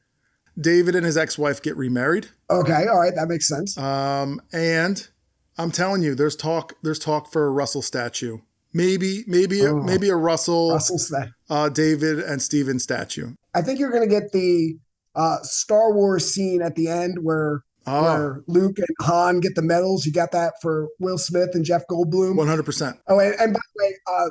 David and his ex-wife get remarried. Okay, all right, that makes sense. And I'm telling you, there's talk for a Russell statue. Maybe a Russell David and Steven statue. I think you're going to get the Star Wars scene at the end where Luke and Han get the medals. You got that for Will Smith and Jeff Goldblum. 100%. Oh, and by the way,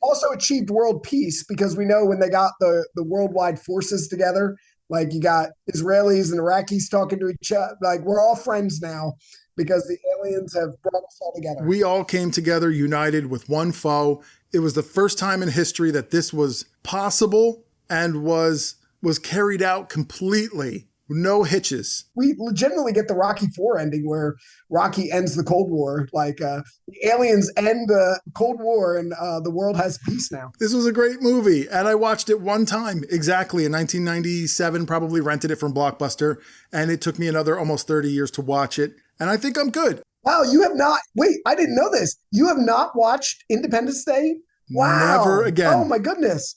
also achieved world peace, because we know when they got the worldwide forces together, like you got Israelis and Iraqis talking to each other. Like we're all friends now because the aliens have brought us all together. We all came together united with one foe. It was the first time in history that this was possible and was carried out completely. No hitches. We legitimately get the Rocky IV ending where Rocky ends the Cold War. Like the aliens end the Cold War and the world has peace now. This was a great movie. And I watched it one time exactly in 1997, probably rented it from Blockbuster. And it took me another almost 30 years to watch it. And I think I'm good. Wow, you have not. Wait, I didn't know this. You have not watched Independence Day? Wow. Never again. Oh my goodness.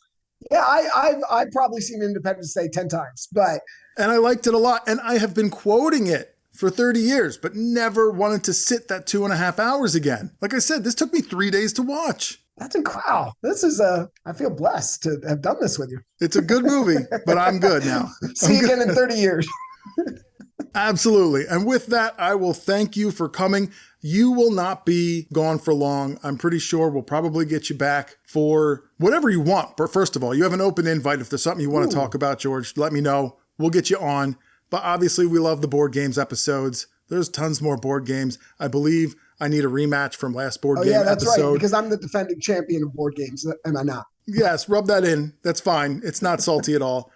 Yeah, I've probably seen Independence Day 10 times, and I liked it a lot. And I have been quoting it for 30 years, but never wanted to sit that 2.5 hours again. Like I said, this took me 3 days to watch. That's incredible. Wow. This is I feel blessed to have done this with you. It's a good movie, but I'm good now. See you again in 30 years. Absolutely. And with that, I will thank you for coming. You will not be gone for long. I'm pretty sure we'll probably get you back for whatever you want. But first of all, you have an open invite. If there's something you want to talk about, George, let me know. We'll get you on. But obviously, we love the board games episodes. There's tons more board games. I believe I need a rematch from last board game episode. Oh, yeah, that's right, because I'm the defending champion of board games, am I not? Yes, rub that in. That's fine. It's not salty at all.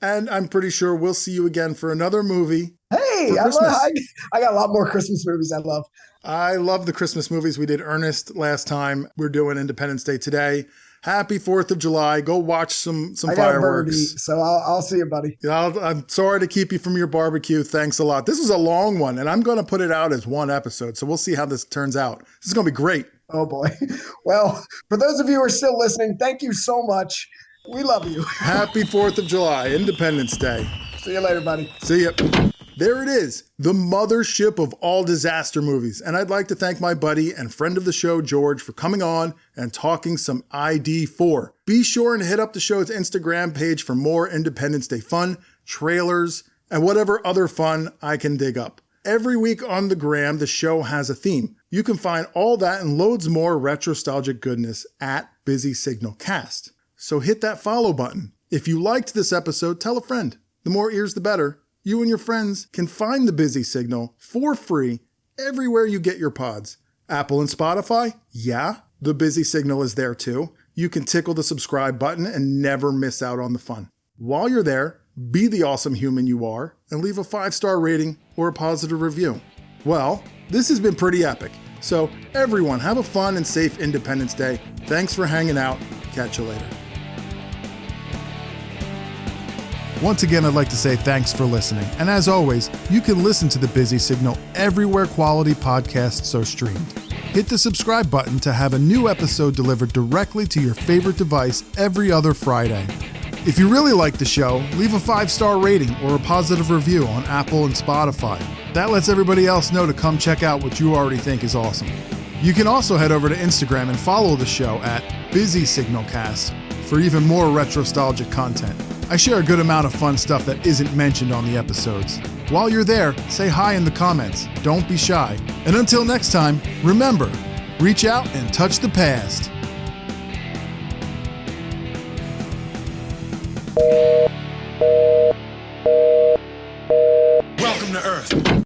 And I'm pretty sure we'll see you again for another movie. Hey, I got a lot more Christmas movies I love. I love the Christmas movies. We did Ernest last time. We're doing Independence Day today. Happy 4th of July. Go watch some fireworks. So I'll see you, buddy. I'm sorry to keep you from your barbecue. Thanks a lot. This is a long one, and I'm going to put it out as one episode. So we'll see how this turns out. This is going to be great. Oh, boy. Well, for those of you who are still listening, thank you so much. We love you. Happy 4th of July, Independence Day. See you later, buddy. See ya. There it is, the mothership of all disaster movies. And I'd like to thank my buddy and friend of the show, George, for coming on and talking some ID4. Be sure and hit up the show's Instagram page for more Independence Day fun, trailers, and whatever other fun I can dig up. Every week on the gram, the show has a theme. You can find all that and loads more retrostalgic goodness at Busy Signal Cast. So hit that follow button. If you liked this episode, tell a friend. The more ears, the better. You and your friends can find the Busy Signal for free everywhere you get your pods. Apple and Spotify? Yeah, the Busy Signal is there too. You can tickle the subscribe button and never miss out on the fun. While you're there, be the awesome human you are and leave a 5-star rating or a positive review. Well, this has been pretty epic. So everyone, have a fun and safe Independence Day. Thanks for hanging out. Catch you later. Once again, I'd like to say thanks for listening. And as always, you can listen to The Busy Signal everywhere quality podcasts are streamed. Hit the subscribe button to have a new episode delivered directly to your favorite device every other Friday. If you really like the show, leave a 5-star rating or a positive review on Apple and Spotify. That lets everybody else know to come check out what you already think is awesome. You can also head over to Instagram and follow the show at Busy Signal Cast for even more retrostalgic content. I share a good amount of fun stuff that isn't mentioned on the episodes. While you're there, say hi in the comments. Don't be shy. And until next time, remember, reach out and touch the past.